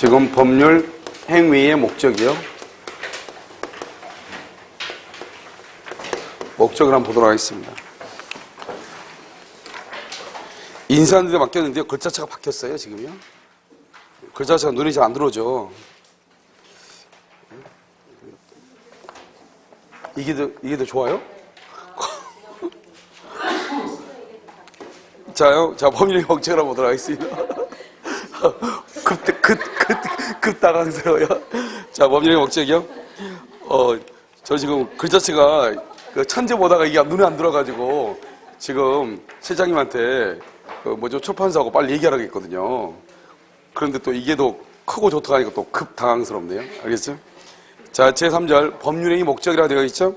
지금 법률 행위의 목적이요. 목적을 한번 보도록 하겠습니다. 인쇄하는데 맡겼는데요. 글자체가 바뀌었어요, 지금요. 글자체가 눈이 잘 안 들어오죠. 이게 더 좋아요? 자, 법률의 목적을 한번 보도록 하겠습니다. 급 당황스러워요. 자, 법률의 목적이요. 저 지금 글자체가 천재 보다가 이게 눈에 안 들어가지고 지금 실장님한테 출판사하고 빨리 얘기하라고 했거든요. 그런데 또 이게 더 크고 좋다고 하니까 또 급 당황스럽네요. 알겠죠? 자, 제3절 법률행위 목적이라고 되어 있죠?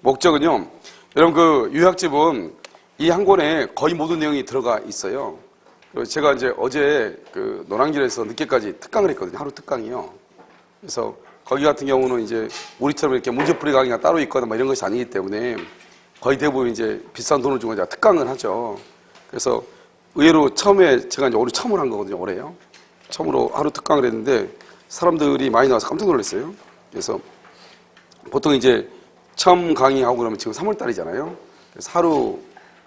목적은요, 여러분 유학집은 이 한 권에 거의 모든 내용이 들어가 있어요. 제가 이제 어제 노량진에서 늦게까지 특강을 했거든요. 하루 특강이요. 그래서 거기 같은 경우는 이제 우리처럼 이렇게 문제풀이 강의가 따로 있거나 이런 것이 아니기 때문에 거의 대부분 이제 비싼 돈을 주고 제가 특강을 하죠. 그래서 의외로 처음에 제가 이제 올해 처음으로 한 거거든요. 올해요. 처음으로 하루 특강을 했는데 사람들이 많이 나와서 깜짝 놀랐어요. 그래서 보통 이제 처음 강의하고 그러면 지금 3월달이잖아요. 그래서 하루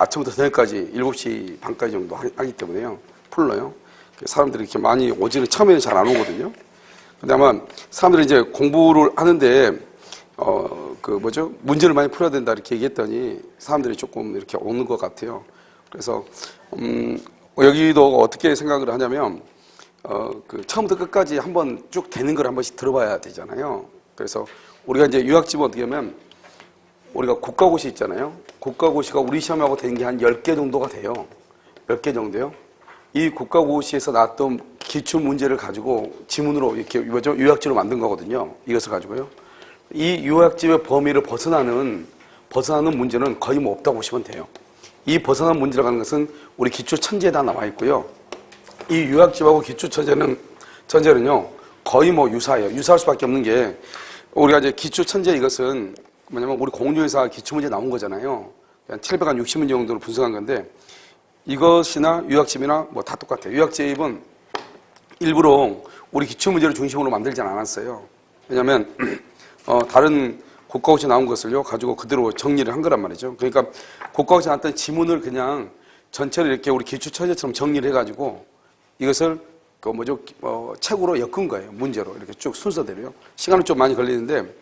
아침부터 저녁까지 7시 반까지 정도 하기 때문에요. 풀러요. 사람들이 이렇게 많이 오지는 처음에는 잘 안 오거든요. 근데 아마 사람들이 이제 공부를 하는데, 문제를 많이 풀어야 된다 이렇게 얘기했더니 사람들이 조금 이렇게 오는 것 같아요. 그래서, 여기도 어떻게 생각을 하냐면, 처음부터 끝까지 한번 쭉 되는 걸 한 번씩 들어봐야 되잖아요. 그래서 우리가 이제 유학집은 어떻게 하면 우리가 국가고시 있잖아요. 국가고시가 우리 시험하고 되는 게 한 10개 정도가 돼요. 몇 개 정도요. 이 국가고시에서 나왔던 기출 문제를 가지고 지문으로 이렇게 유학집으로 만든 거거든요. 이것을 가지고요. 이 유학집의 범위를 벗어나는 문제는 거의 없다고 보시면 돼요. 이 벗어난 문제라고 하는 것은 우리 기초천재에 다 나와 있고요. 이 유학집하고 기초천재는요, 거의 유사해요. 유사할 수밖에 없는 게, 우리가 이제 기초천재 이것은 뭐냐면 우리 공인중개사 기출문제 나온 거잖아요. 한 760문제 정도로 분석한 건데, 이것이나 유학집이나 다 똑같아요. 유학집은 일부러 우리 기출문제를 중심으로 만들지 않았어요. 왜냐면, 다른 국가고시 나온 것을요, 가지고 그대로 정리를 한 거란 말이죠. 그러니까 국가고시 나왔던 지문을 그냥 전체를 이렇게 우리 기출천재처럼 정리를 해가지고 이것을 책으로 엮은 거예요. 문제로. 이렇게 쭉 순서대로요. 시간은 좀 많이 걸리는데,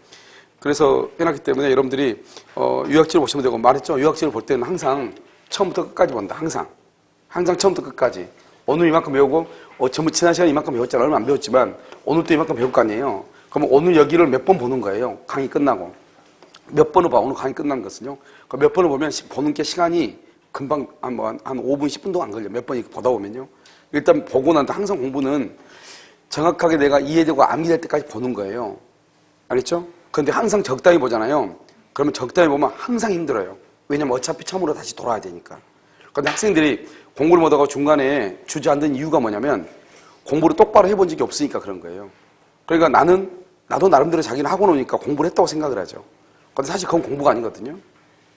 그래서 해놨기 때문에 여러분들이, 유학집을 보시면 되고, 말했죠? 유학집을 볼 때는 항상 처음부터 끝까지 본다. 항상 처음부터 끝까지. 오늘 이만큼 배우고, 전부 지난 시간에 이만큼 배웠잖아. 얼마 안 배웠지만, 오늘 또 이만큼 배울 거 아니에요. 그러면 오늘 여기를 몇 번 보는 거예요. 강의 끝나고. 몇 번을 봐. 오늘 강의 끝난 것은요. 몇 번을 보면 보는 게 시간이 금방 한 5분, 10분 동안 안 걸려요. 몇 번 보다 보면요. 일단 보고 난 다음 항상 공부는 정확하게 내가 이해되고 암기될 때까지 보는 거예요. 알겠죠? 그런데 항상 적당히 보잖아요. 그러면 적당히 보면 항상 힘들어요. 왜냐면 어차피 처음으로 다시 돌아야 되니까. 그런데 학생들이 공부를 못하고 중간에 주저앉은 이유가 뭐냐면 공부를 똑바로 해본 적이 없으니까 그런 거예요. 그러니까 나도 나름대로 자기는 학원 오니까 공부를 했다고 생각을 하죠. 그런데 사실 그건 공부가 아니거든요.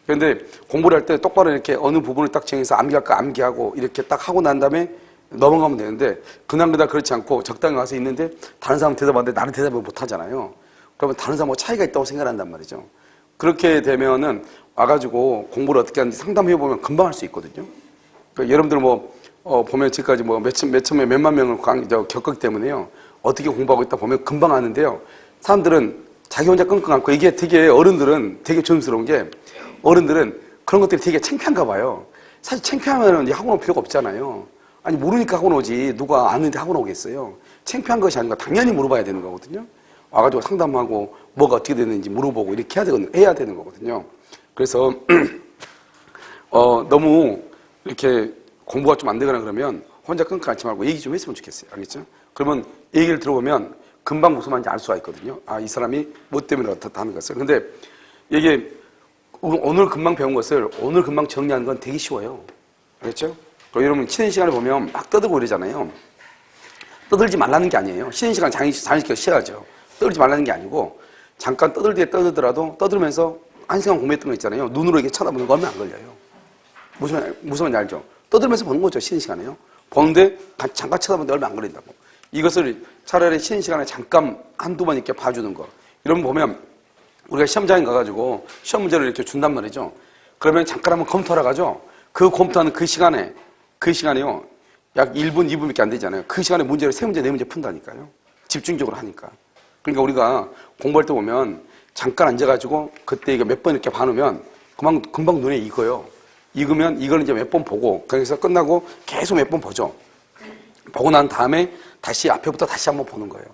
그런데 공부를 할 때 똑바로 이렇게 어느 부분을 딱 정해서 암기할 거 암기하고 이렇게 딱 하고 난 다음에 넘어가면 되는데 그날 그렇지 않고 적당히 와서 있는데 다른 사람 대답하는데 나는 대답을 못 하잖아요. 그러면 다른 사람하고 차이가 있다고 생각한단 말이죠. 그렇게 되면은 와가지고 공부를 어떻게 하는지 상담해보면 금방 할 수 있거든요. 그러니까 여러분들 보면 지금까지 몇만 명을 겪었기 때문에요. 어떻게 공부하고 있다 보면 금방 아는데요. 사람들은 자기 혼자 끙끙 앓고 이게 되게 어른들은 되게 조심스러운 게 어른들은 그런 것들이 되게 창피한가 봐요. 사실 창피하면 학원 올 필요가 없잖아요. 아니 모르니까 학원 오지 누가 아는데 학원 오겠어요. 창피한 것이 아니고 당연히 물어봐야 되는 거거든요. 와가지고 상담하고 뭐가 어떻게 되는지 물어보고 이렇게 해야 되는 거거든요. 그래서 너무 이렇게 공부가 좀 안 되거나 그러면 혼자 끙끙 앓지 말고 얘기 좀 했으면 좋겠어요. 알겠죠? 그러면 얘기를 들어보면 금방 무슨 말인지 알 수가 있거든요. 이 사람이 뭐 때문에 어떻다 하는 것을. 근데 이게 오늘 금방 배운 것을 오늘 금방 정리하는 건 되게 쉬워요. 알겠죠? 여러분 쉬는 시간에 보면 막 떠들고 이러잖아요. 떠들지 말라는 게 아니에요. 쉬는 시간 자연스럽게 쉬어야죠. 떠들지 말라는 게 아니고 잠깐 떠들더라도 떠들면서 한 시간 공부했던 거 있잖아요. 눈으로 이렇게 쳐다보는 거 얼마 안 걸려요. 무슨 말인지 알죠? 떠들면서 보는 거죠. 쉬는 시간에요. 보는데 잠깐 쳐다보는데 얼마 안 걸린다고. 이것을 차라리 쉬는 시간에 잠깐 한두 번 이렇게 봐주는 거. 이런 거 보면 우리가 시험장에 가가지고 시험 문제를 이렇게 준단 말이죠. 그러면 잠깐 한번 검토하러 가죠. 그 검토하는 그 시간에요. 약 1분, 2분밖에 안 되잖아요. 그 시간에 문제를 3문제, 4문제 푼다니까요. 집중적으로 하니까. 그러니까 우리가 공부할 때 보면 잠깐 앉아가지고 그때 이거 몇 번 이렇게 봐놓으면 금방 눈에 익어요. 익으면 이걸 이제 몇 번 보고, 거기서 끝나고 계속 몇 번 보죠. 보고 난 다음에 다시 앞에부터 다시 한번 보는 거예요.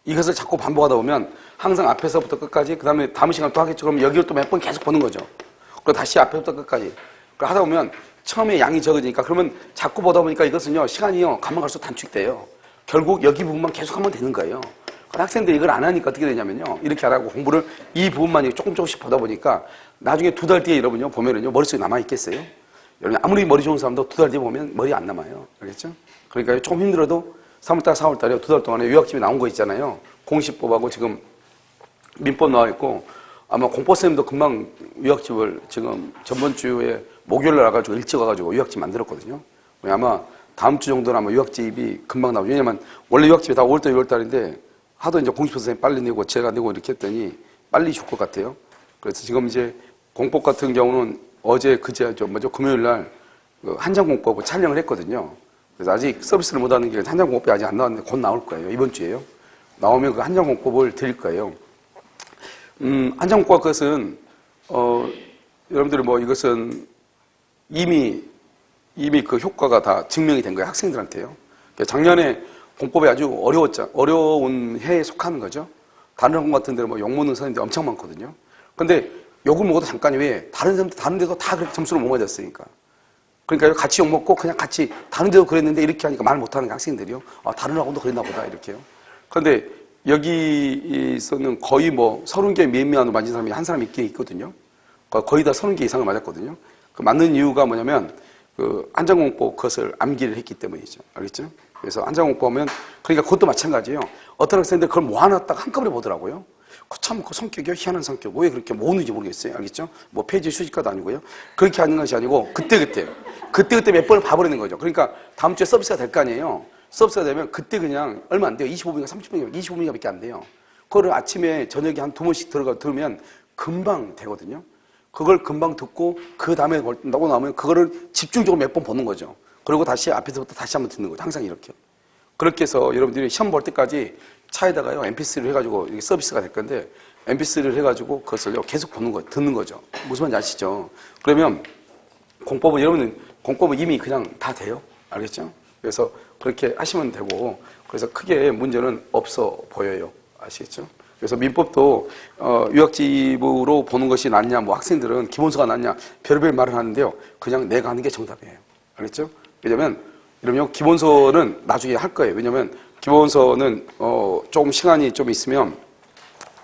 이것을 자꾸 반복하다 보면 항상 앞에서부터 끝까지, 그 다음에 다음 시간 또 하겠죠. 그럼 여기를 또 몇 번 계속 보는 거죠. 그리고 다시 앞에부터 끝까지. 하다 보면 처음에 양이 적어지니까, 그러면 자꾸 보다 보니까 이것은요, 시간이요, 가면 갈수록 단축돼요. 결국 여기 부분만 계속 하면 되는 거예요. 학생들이 이걸 안 하니까 어떻게 되냐면요, 이렇게 안 하고 공부를 이 부분만 조금씩 보다 보니까 나중에 2달 뒤에 여러분요, 보면은요, 머릿속에 남아있겠어요? 여러분, 아무리 머리 좋은 사람도 2달 뒤에 보면 머리 안 남아요. 알겠죠? 그러니까 조금 힘들어도 3월달, 4월달에 2달 동안에 유학집이 나온 거 있잖아요. 공시법하고 지금 민법 나와 있고, 아마 공포쌤도 금방 유학집을 지금 전번 주에 목요일날 와가지고 일찍 와가지고 유학집 만들었거든요. 아마 다음 주 정도는 아마 유학집이 금방 나오죠. 왜냐면 원래 유학집이 다 5월달, 6월달인데 하도 이제 공시법 선생님 빨리 내고 제가 내고 이렇게 했더니 빨리 줄 것 같아요. 그래서 지금 이제 공법 같은 경우는 어제 그제 금요일날 한장 공법을 촬영을 했거든요. 그래서 아직 서비스를 못하는 게 한장 공법이 아직 안 나왔는데 곧 나올 거예요. 이번 주에요. 나오면 그 한장 공법을 드릴 거예요. 한장 공법 그것은 여러분들이 이것은 이미 그 효과가 다 증명이 된 거예요. 학생들한테요. 작년에 공법이 아주 어려운 해에 속하는 거죠. 다른 학원 같은 데는 욕먹는 선생님들이 엄청 많거든요. 근데 욕을 먹어도 잠깐이 왜? 다른 사람들, 다른 데도 다 그렇게 점수를 못 맞았으니까. 그러니까 같이 욕먹고 그냥 같이 다른 데도 그랬는데 이렇게 하니까 말 못하는 학생들이요. 아, 다른 학원도 그랬나 보다, 이렇게요. 그런데 여기서는 거의 30개 미미안으로 맞은 사람이 한 사람 있긴 있거든요. 거의 다 30개 이상을 맞았거든요. 그 맞는 이유가 뭐냐면, 한장공법 그것을 암기를 했기 때문이죠. 알겠죠? 그래서 한장공법 하면, 그러니까 그것도 마찬가지예요. 어떤 학생들 그걸 모아놨다가 한꺼번에 보더라고요. 참, 그 성격이 희한한 성격. 왜 그렇게 모으는지 모르겠어요. 알겠죠? 페이지 수집가도 아니고요. 그렇게 하는 것이 아니고, 그때그때 몇 번을 봐버리는 거죠. 그러니까 다음 주에 서비스가 될 거 아니에요. 서비스가 되면 그때 그냥 얼마 안 돼요. 25분인가 30분인가 25분인가 밖에 안 돼요. 그거를 아침에 저녁에 한 2번씩 들으면 금방 되거든요. 그걸 금방 듣고 그 다음에 나고 나면 그거를 집중적으로 몇 번 보는 거죠. 그리고 다시 앞에서부터 다시 한번 듣는 거죠. 항상 이렇게. 그렇게 해서 여러분들이 시험 볼 때까지 차에다가요, MP3를 해가지고 이게 서비스가 될 건데 MP3를 해가지고 그것을 계속 보는 거, 듣는 거죠. 무슨 말인지 아시죠? 그러면 여러분은 공법은 이미 그냥 다 돼요. 알겠죠? 그래서 그렇게 하시면 되고, 그래서 크게 문제는 없어 보여요. 아시겠죠? 그래서 민법도 유학집으로 보는 것이 낫냐, 학생들은 기본서가 낫냐, 별별 말을 하는데요. 그냥 내가 하는 게 정답이에요. 알겠죠? 왜냐면 기본서는 나중에 할 거예요. 왜냐면 기본서는 조금 시간이 좀 있으면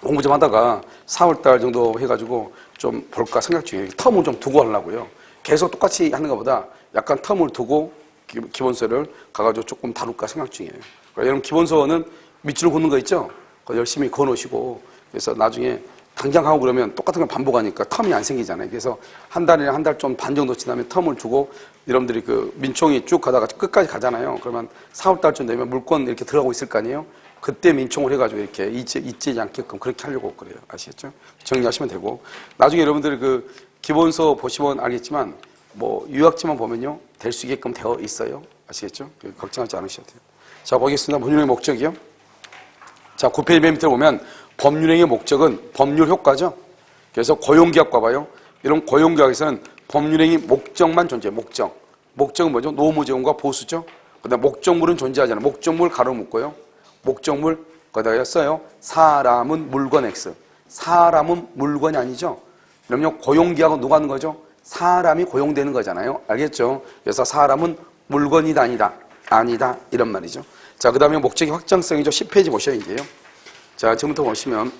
공부 좀 하다가 4월달 정도 해가지고 좀 볼까 생각 중이에요. 텀을 좀 두고 하려고요. 계속 똑같이 하는 것보다 약간 텀을 두고 기본서를 가가지고 조금 다룰까 생각 중이에요. 그러니까 여러분 기본서는 밑줄 긋는 거 있죠? 열심히 그어놓으시고, 그래서 나중에 당장 하고 그러면 똑같은 걸 반복하니까 텀이 안 생기잖아요. 그래서 한 달이나 한 달 좀 반 정도 지나면 텀을 주고, 여러분들이 민총이 쭉 가다가 끝까지 가잖아요. 그러면 4월달쯤 되면 물건 이렇게 들어가고 있을 거 아니에요? 그때 민총을 해가지고 이렇게 잊지 않게끔 그렇게 하려고 그래요. 아시겠죠? 정리하시면 되고, 나중에 여러분들이 기본서 보시면 알겠지만, 유학지만 보면요, 될 수 있게끔 되어 있어요. 아시겠죠? 걱정하지 않으셔도 돼요. 자, 보겠습니다. 법률행위 목적이요. 자, 9페이지 맨 밑에 보면 법률행위의 목적은 법률 효과죠. 그래서 고용계약과 봐요. 이런 고용계약에서는 법률행위 목적만 존재해요. 목적은 뭐죠? 노무제공과 보수죠. 그다음 목적물은 존재하지 않아요. 목적물 가로 묶고요. 목적물 거기다가 써요. 사람은 물건 X. 사람은 물건이 아니죠. 그럼요, 고용계약은 누가 하는 거죠? 사람이 고용되는 거잖아요. 알겠죠? 그래서 사람은 물건이다, 아니다 이런 말이죠. 자, 그 다음에 목적의 확장성이죠. 10페이지 보셔야 이제요. 자, 지금부터 보시면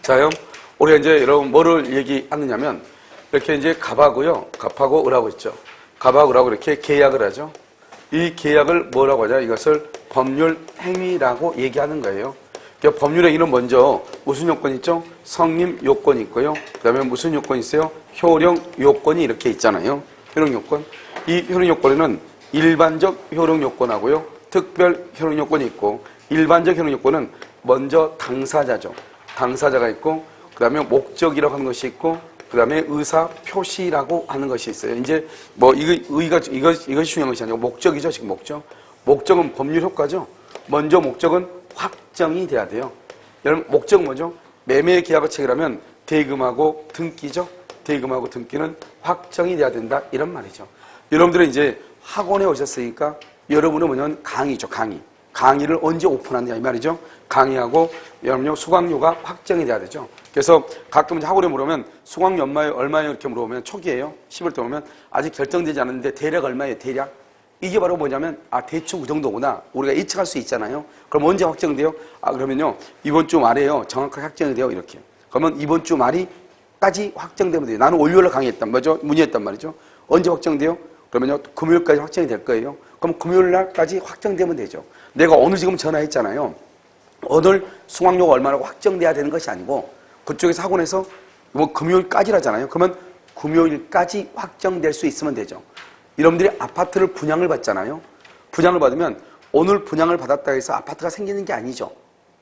자요, 우리가 이제 여러분 뭐를 얘기하느냐면 이렇게 이제 갑하고요, 갑하고 을하고 있죠. 갑하고 을하고 이렇게 계약을 하죠. 이 계약을 뭐라고 하냐? 이것을 법률 행위라고 얘기하는 거예요. 그러니까 법률 행위는 먼저 무슨 요건이 있죠? 성립 요건이 있고요. 그 다음에 무슨 요건이 있어요? 효력 요건이 이렇게 있잖아요. 효력 요건. 이 효력 요건에는 일반적 효력 요건하고요, 특별 효력 요건이 있고, 일반적 효력 요건은 먼저 당사자죠. 당사자가 있고, 그 다음에 목적이라고 하는 것이 있고, 그 다음에 의사 표시라고 하는 것이 있어요. 이제 뭐 이것이 중요한 것이 아니고 목적이죠. 지금 목적. 목적은 법률 효과죠. 먼저 목적은 확정이 돼야 돼요. 여러분 목적은 뭐죠? 매매 계약을 체결하면 대금하고 등기죠. 대금하고 등기는 확정이 돼야 된다 이런 말이죠. 여러분들은 이제 학원에 오셨으니까 여러분은 뭐냐면 강의죠. 강의를 언제 오픈하느냐 이 말이죠. 강의하고 여러분요 수강료가 확정이 돼야 되죠. 그래서 가끔 이제 학원에 물어보면 수강료 얼마예요 이렇게 물어보면 초기에요. 10월 때 오면 아직 결정되지 않았는데 대략 얼마예요 대략? 이게 바로 뭐냐면 대충 그 정도구나 우리가 예측할 수 있잖아요. 그럼 언제 확정돼요? 그러면요 이번 주 말에요 정확하게 확정이 돼요 이렇게. 그러면 이번 주 말이까지 확정되면 돼요. 나는 월요일에 강의했단 말이죠. 문의했단 말이죠. 언제 확정돼요? 그러면요 금요일까지 확정이 될 거예요. 그럼 금요일 날까지 확정되면 되죠. 내가 오늘 지금 전화했잖아요. 오늘 수강료가 얼마라고 확정돼야 되는 것이 아니고 그쪽에서 학원에서 뭐 금요일까지라잖아요. 그러면 금요일까지 확정될 수 있으면 되죠. 여러분들이 아파트를 분양을 받잖아요. 분양을 받으면 오늘 분양을 받았다 해서 아파트가 생기는 게 아니죠.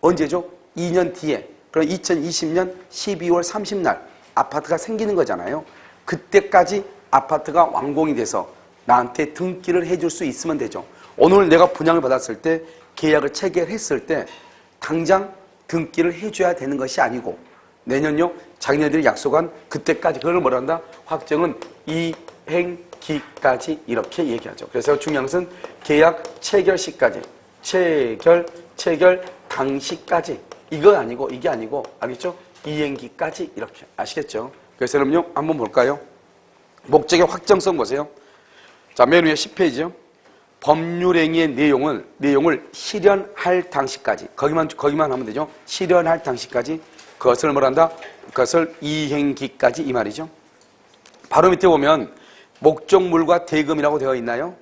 언제죠? 2년 뒤에. 그럼 2020년 12월 30날 아파트가 생기는 거잖아요. 그때까지 아파트가 완공이 돼서 나한테 등기를 해줄 수 있으면 되죠. 오늘 내가 분양을 받았을 때 계약을 체결했을 때 당장 등기를 해줘야 되는 것이 아니고 내년요 자기네들이 약속한 그때까지 그걸 뭐라 한다? 확정은 이행기까지 이렇게 얘기하죠. 그래서 중요한 것은 계약 체결 시까지 체결 당시까지 이거 아니고 이게 아니고 알겠죠? 이행기까지 이렇게 아시겠죠? 그래서 여러분요 한번 볼까요? 목적의 확정성 보세요. 자, 맨 위에 10페이지요. 법률행위의 내용을 실현할 당시까지 거기만 하면 되죠. 실현할 당시까지 그것을 뭐란다? 그것을 이행기까지 이 말이죠. 바로 밑에 보면 목적물과 대금이라고 되어 있나요?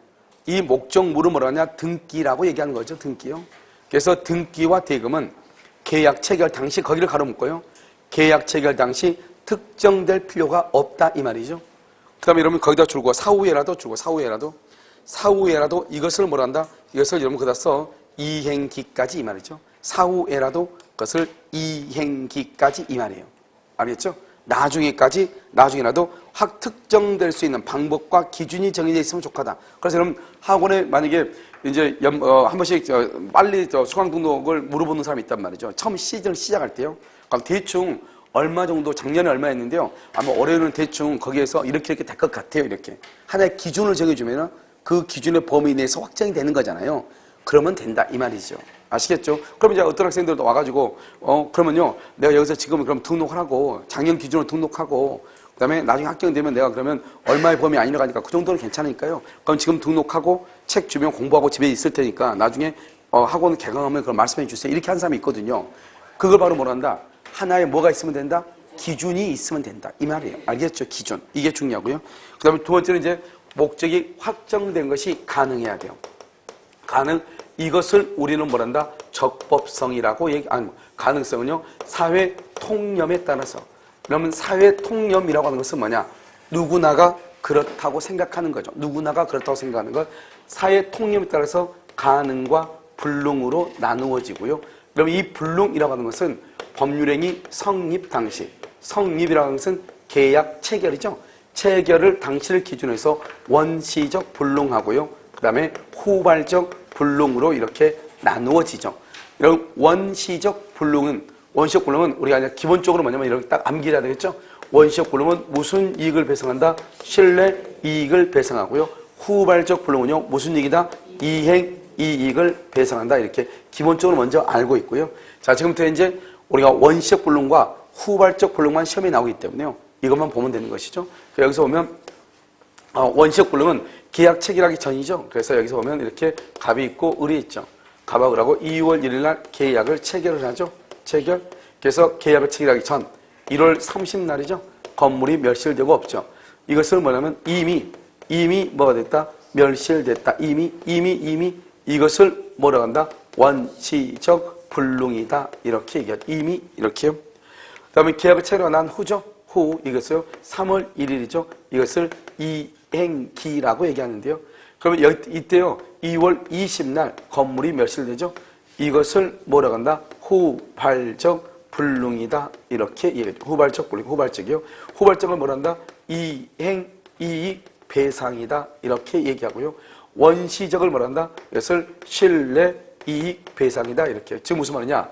이 목적물은 뭐라냐? 등기라고 얘기하는 거죠. 등기요. 그래서 등기와 대금은 계약 체결 당시 거기를 가로묶고요. 계약 체결 당시 특정될 필요가 없다 이 말이죠. 그 다음에 여러분 거기다 줄고 사후에라도 이것을 뭐란다? 이것을 여러분 거기다 써 이행기까지 이 말이죠. 사후에라도 그것을 이행기까지 이 말이에요. 알겠죠? 나중에라도 확 특정될 수 있는 방법과 기준이 정해져 있으면 좋겠다. 그래서 여러분 학원에 만약에 이제 한 번씩 빨리 수강 등록을 물어보는 사람이 있단 말이죠. 처음 시즌을 시작할 때요. 그럼 대충 얼마 정도 작년에 얼마 했는데요. 아마 올해는 대충 거기에서 이렇게 될 것 같아요. 이렇게 하나의 기준을 정해주면 그 기준의 범위 내에서 확정이 되는 거잖아요. 그러면 된다 이 말이죠. 아시겠죠? 그럼 이제 어떤 학생들도 와가지고 그러면요 내가 여기서 지금 그럼 등록을 하고 작년 기준으로 등록하고 그다음에 나중에 합격되면 내가 그러면 얼마의 범위 아니라고 하니까 그 정도는 괜찮으니까요. 그럼 지금 등록하고 책 주면 공부하고 집에 있을 테니까 나중에 학원 개강하면 그걸 말씀해 주세요. 이렇게 한 사람이 있거든요. 그걸 바로 뭐란다? 하나의 뭐가 있으면 된다? 기준이 있으면 된다. 이 말이에요. 알겠죠? 기준. 이게 중요하고요. 그 다음에 두 번째는 이제 목적이 확정된 것이 가능해야 돼요. 이것을 우리는 뭐란다? 적법성이라고 가능성은요, 사회 통념에 따라서. 그러면 사회 통념이라고 하는 것은 뭐냐? 누구나가 그렇다고 생각하는 거죠. 누구나가 그렇다고 생각하는 것. 사회 통념에 따라서 가능과 불능으로 나누어지고요. 그럼 이 불능이라고 하는 것은 법률행위 성립 당시. 성립이라고 하는 것은 계약 체결이죠. 체결을 당시를 기준으로 해서 원시적 불능하고요. 그 다음에 후발적 불능으로 이렇게 나누어지죠. 이런 원시적 불능은 우리가 그냥 기본적으로 뭐냐면 이렇게 딱 암기해야 되겠죠. 원시적 불능은 무슨 이익을 배상한다? 신뢰 이익을 배상하고요. 후발적 불능은요 무슨 이익이다? 이행 이익을 배상한다. 이렇게 기본적으로 먼저 알고 있고요. 자, 지금부터 이제 우리가 원시적 불능과 후발적 불능만 시험에 나오기 때문에요. 이것만 보면 되는 것이죠. 여기서 보면 원시적 불능은 계약 체결하기 전이죠. 그래서 여기서 보면 이렇게 갑이 있고 을이 있죠. 갑하고 을하고 2월 1일 날 계약을 체결을 하죠. 체결. 그래서 계약을 체결하기 전 1월 30날이죠. 건물이 멸실되고 없죠. 이것을 뭐냐면 이미 뭐가 됐다? 멸실됐다. 이미 이것을 뭐라고 한다? 원시적 불능이다. 이렇게 얘기하죠. 이미 이렇게요. 그 다음에 계약을 체결하고 난 후죠. 이것을 3월 1일이죠. 이것을 이행기라고 얘기하는데요. 그러면 이때요 2월 20날 건물이 멸실되죠. 이것을 뭐라고 한다? 후발적 불능이다 이렇게 얘기하죠. 후발적 불능, 후발적이요. 후발적을 뭐라 한다? 이행, 이익, 배상이다 이렇게 얘기하고요. 원시적을 뭐라 한다? 이것을 신뢰, 이익, 배상이다 이렇게. 지금 무슨 말이냐?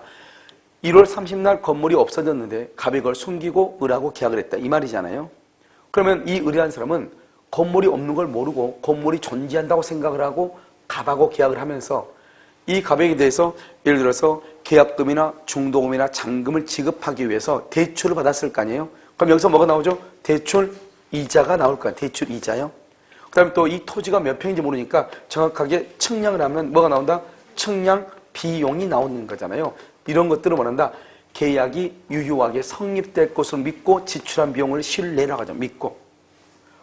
1월 30날 건물이 없어졌는데 갑이 그걸 숨기고 을하고 계약을 했다 이 말이잖아요. 그러면 이 을이라는 사람은 건물이 없는 걸 모르고 건물이 존재한다고 생각을 하고 갑하고 계약을 하면서 이 갑에게 대해서 예를 들어서 계약금이나 중도금이나 잔금을 지급하기 위해서 대출을 받았을 거 아니에요. 그럼 여기서 뭐가 나오죠? 대출 이자가 나올 거야. 대출 이자요. 그 다음에 또 이 토지가 몇 평인지 모르니까 정확하게 측량을 하면 뭐가 나온다? 측량 비용이 나오는 거잖아요. 이런 것들을 뭐란다? 계약이 유효하게 성립될 것으로 믿고 지출한 비용을 신뢰라고 하죠. 믿고.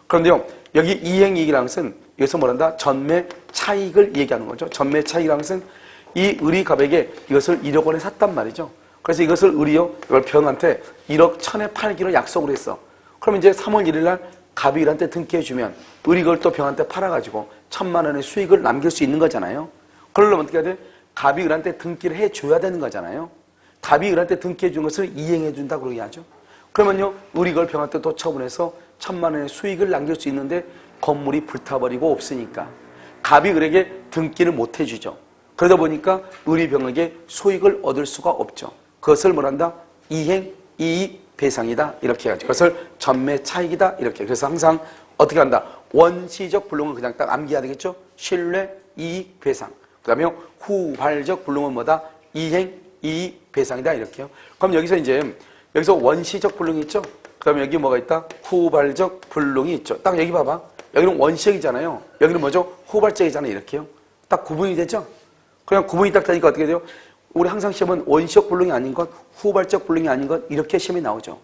그런데요, 여기 이행이익이라는 것은 여기서 뭐란다? 전매 차익을 얘기하는 거죠. 전매 차익이라는 것은 이 을이 갑에게 이것을 1억 원에 샀단 말이죠. 그래서 이것을 을이요, 이걸 병한테 1억 1,000에 팔기로 약속을 했어. 그럼 이제 3월 1일 날 갑이 을한테 등기해주면 을이 그걸 또 병한테 팔아가지고 1,000만 원의 수익을 남길 수 있는 거잖아요. 그러려면 어떻게 해야 돼? 갑이 을한테 등기를 해줘야 되는 거잖아요. 갑이 을한테 등기해준 것을 이행해준다고 그러게 하죠. 그러면요, 을이 그걸 병한테 또 처분해서 1,000만 원의 수익을 남길 수 있는데 건물이 불타버리고 없으니까 갑이 을에게 등기를 못 해주죠. 그러다 보니까 을이 병에게 수익을 얻을 수가 없죠. 그것을 뭐란다? 이행, 이익, 배상이다 이렇게 해야죠. 그것을 전매 차익이다 이렇게. 그래서 항상 어떻게 한다? 원시적 불능은 그냥 딱 암기해야 되겠죠. 신뢰, 이익, 배상. 그 다음에 후발적 불능은 뭐다? 이행, 이익, 배상이다 이렇게요. 그럼 여기서 이제 여기서 원시적 불능이 있죠. 그 다음에 여기 뭐가 있다? 후발적 불능이 있죠. 딱 여기 봐봐. 여기는 원시적이잖아요. 여기는 뭐죠? 후발적이잖아요. 이렇게요. 딱 구분이 되죠. 그냥 구분이 딱 되니까 어떻게 돼요? 우리 항상 시험은 원시적 불능이 아닌 것, 후발적 불능이 아닌 것 이렇게 시험이 나오죠.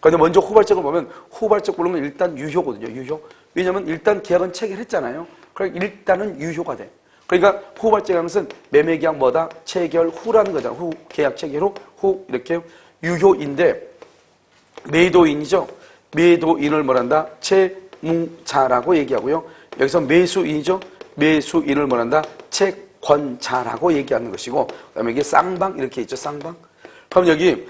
그런데 먼저 후발적을 보면 후발적 불능은 일단 유효거든요. 유효. 왜냐하면 일단 계약은 체결했잖아요. 그러니까 일단은 유효가 돼. 그러니까 후발적이라는 것은 매매계약 뭐다? 체결 후라는 거잖아. 후, 계약 체결 후, 후 이렇게 유효인데 매도인이죠. 매도인을 뭐란다? 채무자라고 얘기하고요. 여기서 매수인이죠. 매수인을 뭐란다? 채권자라고 얘기하는 것이고, 그다음에 이게 쌍방 이렇게 있죠. 쌍방. 그럼 여기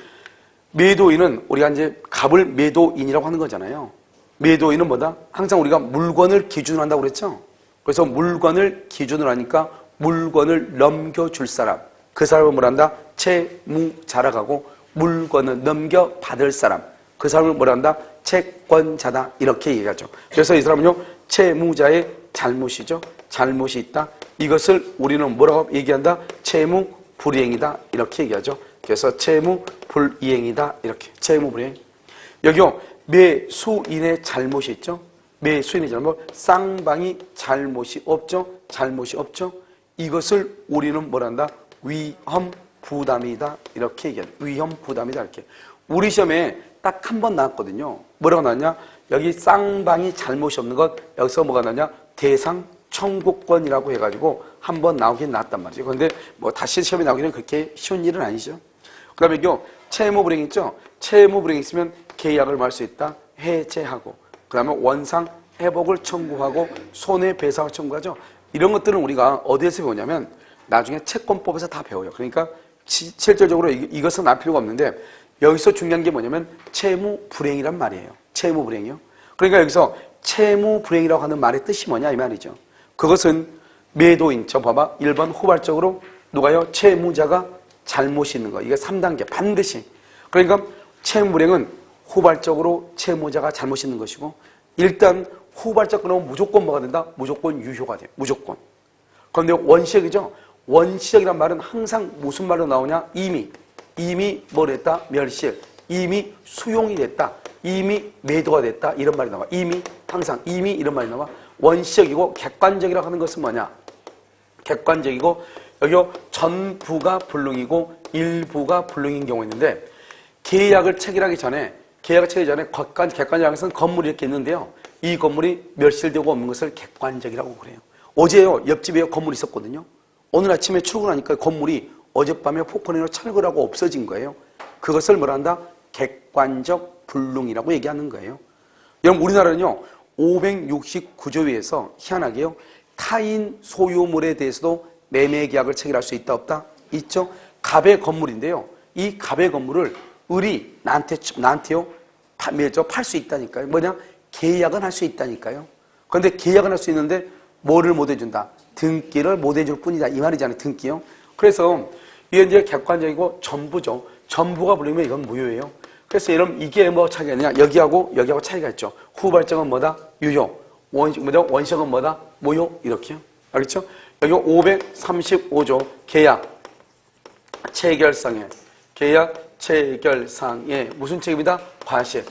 매도인은 우리가 이제 갑을 매도인이라고 하는 거잖아요. 매도인은 뭐다? 항상 우리가 물건을 기준으로 한다고 그랬죠. 그래서 물건을 기준으로 하니까 물건을 넘겨줄 사람, 그 사람은 뭐란다? 채무자라고 하고, 물건을 넘겨받을 사람, 그 사람을 뭐란다? 채권자다 이렇게 얘기하죠. 그래서 이 사람은요, 채무자의 잘못이죠. 잘못이 있다. 이것을 우리는 뭐라고 얘기한다? 채무불이행이다 이렇게 얘기하죠. 그래서 채무불이행이다 이렇게. 채무불이행. 여기요, 매수인의 잘못이 있죠. 매수인의 잘못, 쌍방이 잘못이 없죠. 잘못이 없죠. 이것을 우리는 뭐란다? 위험 부담이다 이렇게 얘기하죠. 위험 부담이다 이렇게. 우리 시험에 딱 한 번 나왔거든요. 뭐라고 나왔냐? 여기 쌍방이 잘못이 없는 것, 여기서 뭐가 나왔냐? 대상 청구권이라고 해가지고 한 번 나오긴 나왔단 말이죠. 그런데 뭐 다시 시험에 나오기는 그렇게 쉬운 일은 아니죠. 그 다음에 이거 채무불이행 있죠. 채무불이행 있으면 계약을 말 수 있다. 해제하고, 그 다음에 원상 회복을 청구하고 손해배상을 청구하죠. 이런 것들은 우리가 어디에서 배우냐면 나중에 채권법에서 다 배워요. 그러니까 실질적으로 이것은 알 필요가 없는데 여기서 중요한 게 뭐냐면 채무불이행이란 말이에요. 채무불이행이요. 그러니까 여기서 채무불이행이라고 하는 말의 뜻이 뭐냐 이 말이죠. 그것은 매도인, 저 봐봐. 1번 후발적으로 누가요? 채무자가 잘못이 있는 거. 이게 3단계 반드시. 그러니까 채무불이행은 후발적으로 채무자가 잘못이 있는 것이고, 일단 후발적 끊으면 무조건 뭐가 된다? 무조건 유효가 돼. 무조건. 그런데 원시적이죠? 원시적이란 말은 항상 무슨 말로 나오냐? 이미 뭘 했다? 멸실. 이미 수용이 됐다. 이미 매도가 됐다. 이런 말이 나와. 항상 이미 이런 말이 나와. 원시적이고 객관적이라고 하는 것은 뭐냐? 객관적이고 여기요 전부가 불능이고 일부가 불능인 경우 있는데, 계약을 체결하기 전에 객관적이라는 것은 건물이 이렇게 있는데요. 이 건물이 멸실되고 없는 것을 객관적이라고 그래요. 어제요 옆집에 건물이 있었거든요. 오늘 아침에 출근하니까 건물이 어젯밤에 폭포내로 철거하고 없어진 거예요. 그것을 뭐라 한다? 객관적 불능이라고 얘기하는 거예요. 여러분 우리나라는요 569조위에서 희한하게요 타인 소유물에 대해서도 매매 계약을 체결할 수 있다 없다? 있죠. 갑의 건물인데요. 이 갑의 건물을 을이 나한테요 팔 수 있다니까요. 뭐냐? 계약은 할 수 있다니까요. 그런데 계약은 할 수 있는데 뭐를 못 해준다? 등기를 못 해줄 뿐이다. 이 말이잖아요. 등기요. 그래서 이게 이제 객관적이고 전부죠. 전부가 불리면 이건 무효예요. 그래서 여러분 이게 뭐 차이가 있느냐? 여기하고 차이가 있죠. 후발적은 뭐다? 유효. 원시적은 뭐다? 무효. 이렇게요. 알겠죠? 여기 535조 계약 체결상에 무슨 책임이다? 과실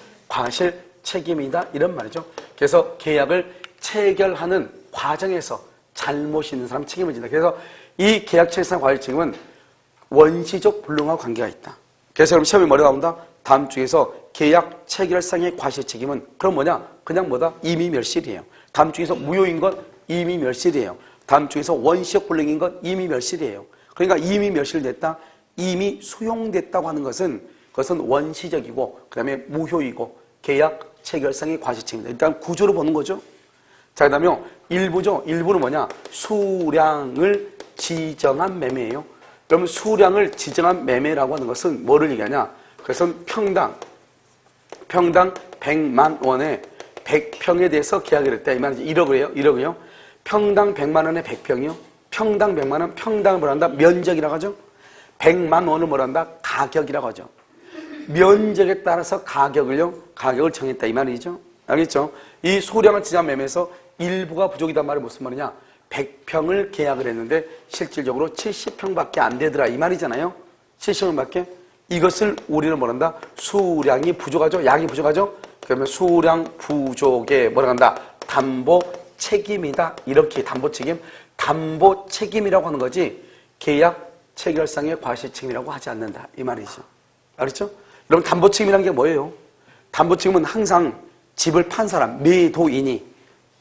책임이다. 이런 말이죠. 그래서 계약을 체결하는 과정에서 잘못이 있는 사람 책임을 진다. 그래서 이 계약 체결상 과실 책임은 원시적 불능과 관계가 있다. 그래서 여러분 시험에 뭐가 나온다? 다음 중에서 계약 체결상의 과실 책임은 그럼 뭐냐? 그냥 뭐다? 이미 멸실이에요. 다음 중에서 무효인 건 이미 멸실이에요. 다음 중에서 원시적 불능인 건 이미 멸실이에요. 그러니까 이미 멸실됐다, 이미 수용됐다고 하는 것은 그것은 원시적이고 그 다음에 무효이고 계약 체결상의 과실 책임이다. 일단 구조로 보는 거죠. 자, 그 다음에 일부죠. 일부는 뭐냐? 수량을 지정한 매매예요. 그러면 수량을 지정한 매매라고 하는 것은 뭐를 얘기하냐? 그것은 평당 100만 원에 100평에 대해서 계약을 했다. 이 말이지. 1억이에요. 평당 100만 원에 100평이요. 평당 100만 원, 평당을 뭐라 한다? 면적이라고 하죠. 100만 원을 뭐라 한다? 가격이라고 하죠. 면적에 따라서 가격을 정했다. 이 말이죠. 알겠죠? 이 소량을 지정한 매매에서 일부가 부족이단 말이 무슨 말이냐? 100평을 계약을 했는데 실질적으로 70평밖에 안 되더라. 이 말이잖아요. 70평밖에. 이것을 우리는 뭐란다? 수량이 부족하죠? 양이 부족하죠? 그러면 수량 부족에 뭐라 한다? 담보 책임이다. 이렇게 담보 책임이라고 하는 거지 계약 체결상의 과실 책임이라고 하지 않는다. 이 말이죠. 알겠죠? 여러분 담보 책임이라는 게 뭐예요? 담보 책임은 항상 집을 판 사람,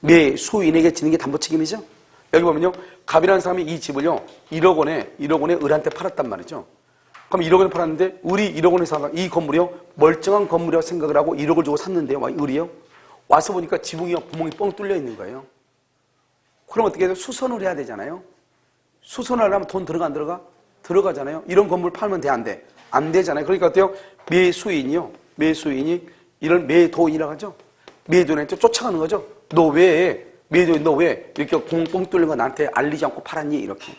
매수인에게 지는 게 담보 책임이죠? 여기 보면요. 갑이라는 사람이 이 집을요. 1억 원에 을한테 팔았단 말이죠. 그럼 1억 원에 팔았는데 을이 1억 원에 사가 이 건물이요. 멀쩡한 건물이라고 생각을 하고 1억을 주고 샀는데요. 을이요. 와서 보니까 지붕이 구멍이 뻥 뚫려 있는 거예요. 그럼 어떻게 해요? 수선을 해야 되잖아요. 수선을 하려면 돈 들어가 안 들어가? 들어가잖아요. 이런 건물 팔면 돼 안 돼? 안 되잖아요. 그러니까 어때요? 매수인이 이런 매도인이라고 하죠. 매도인한테 쫓아가는 거죠. 너 왜 이렇게 공뽕 뚫린 거 나한테 알리지 않고 팔았니? 이렇게.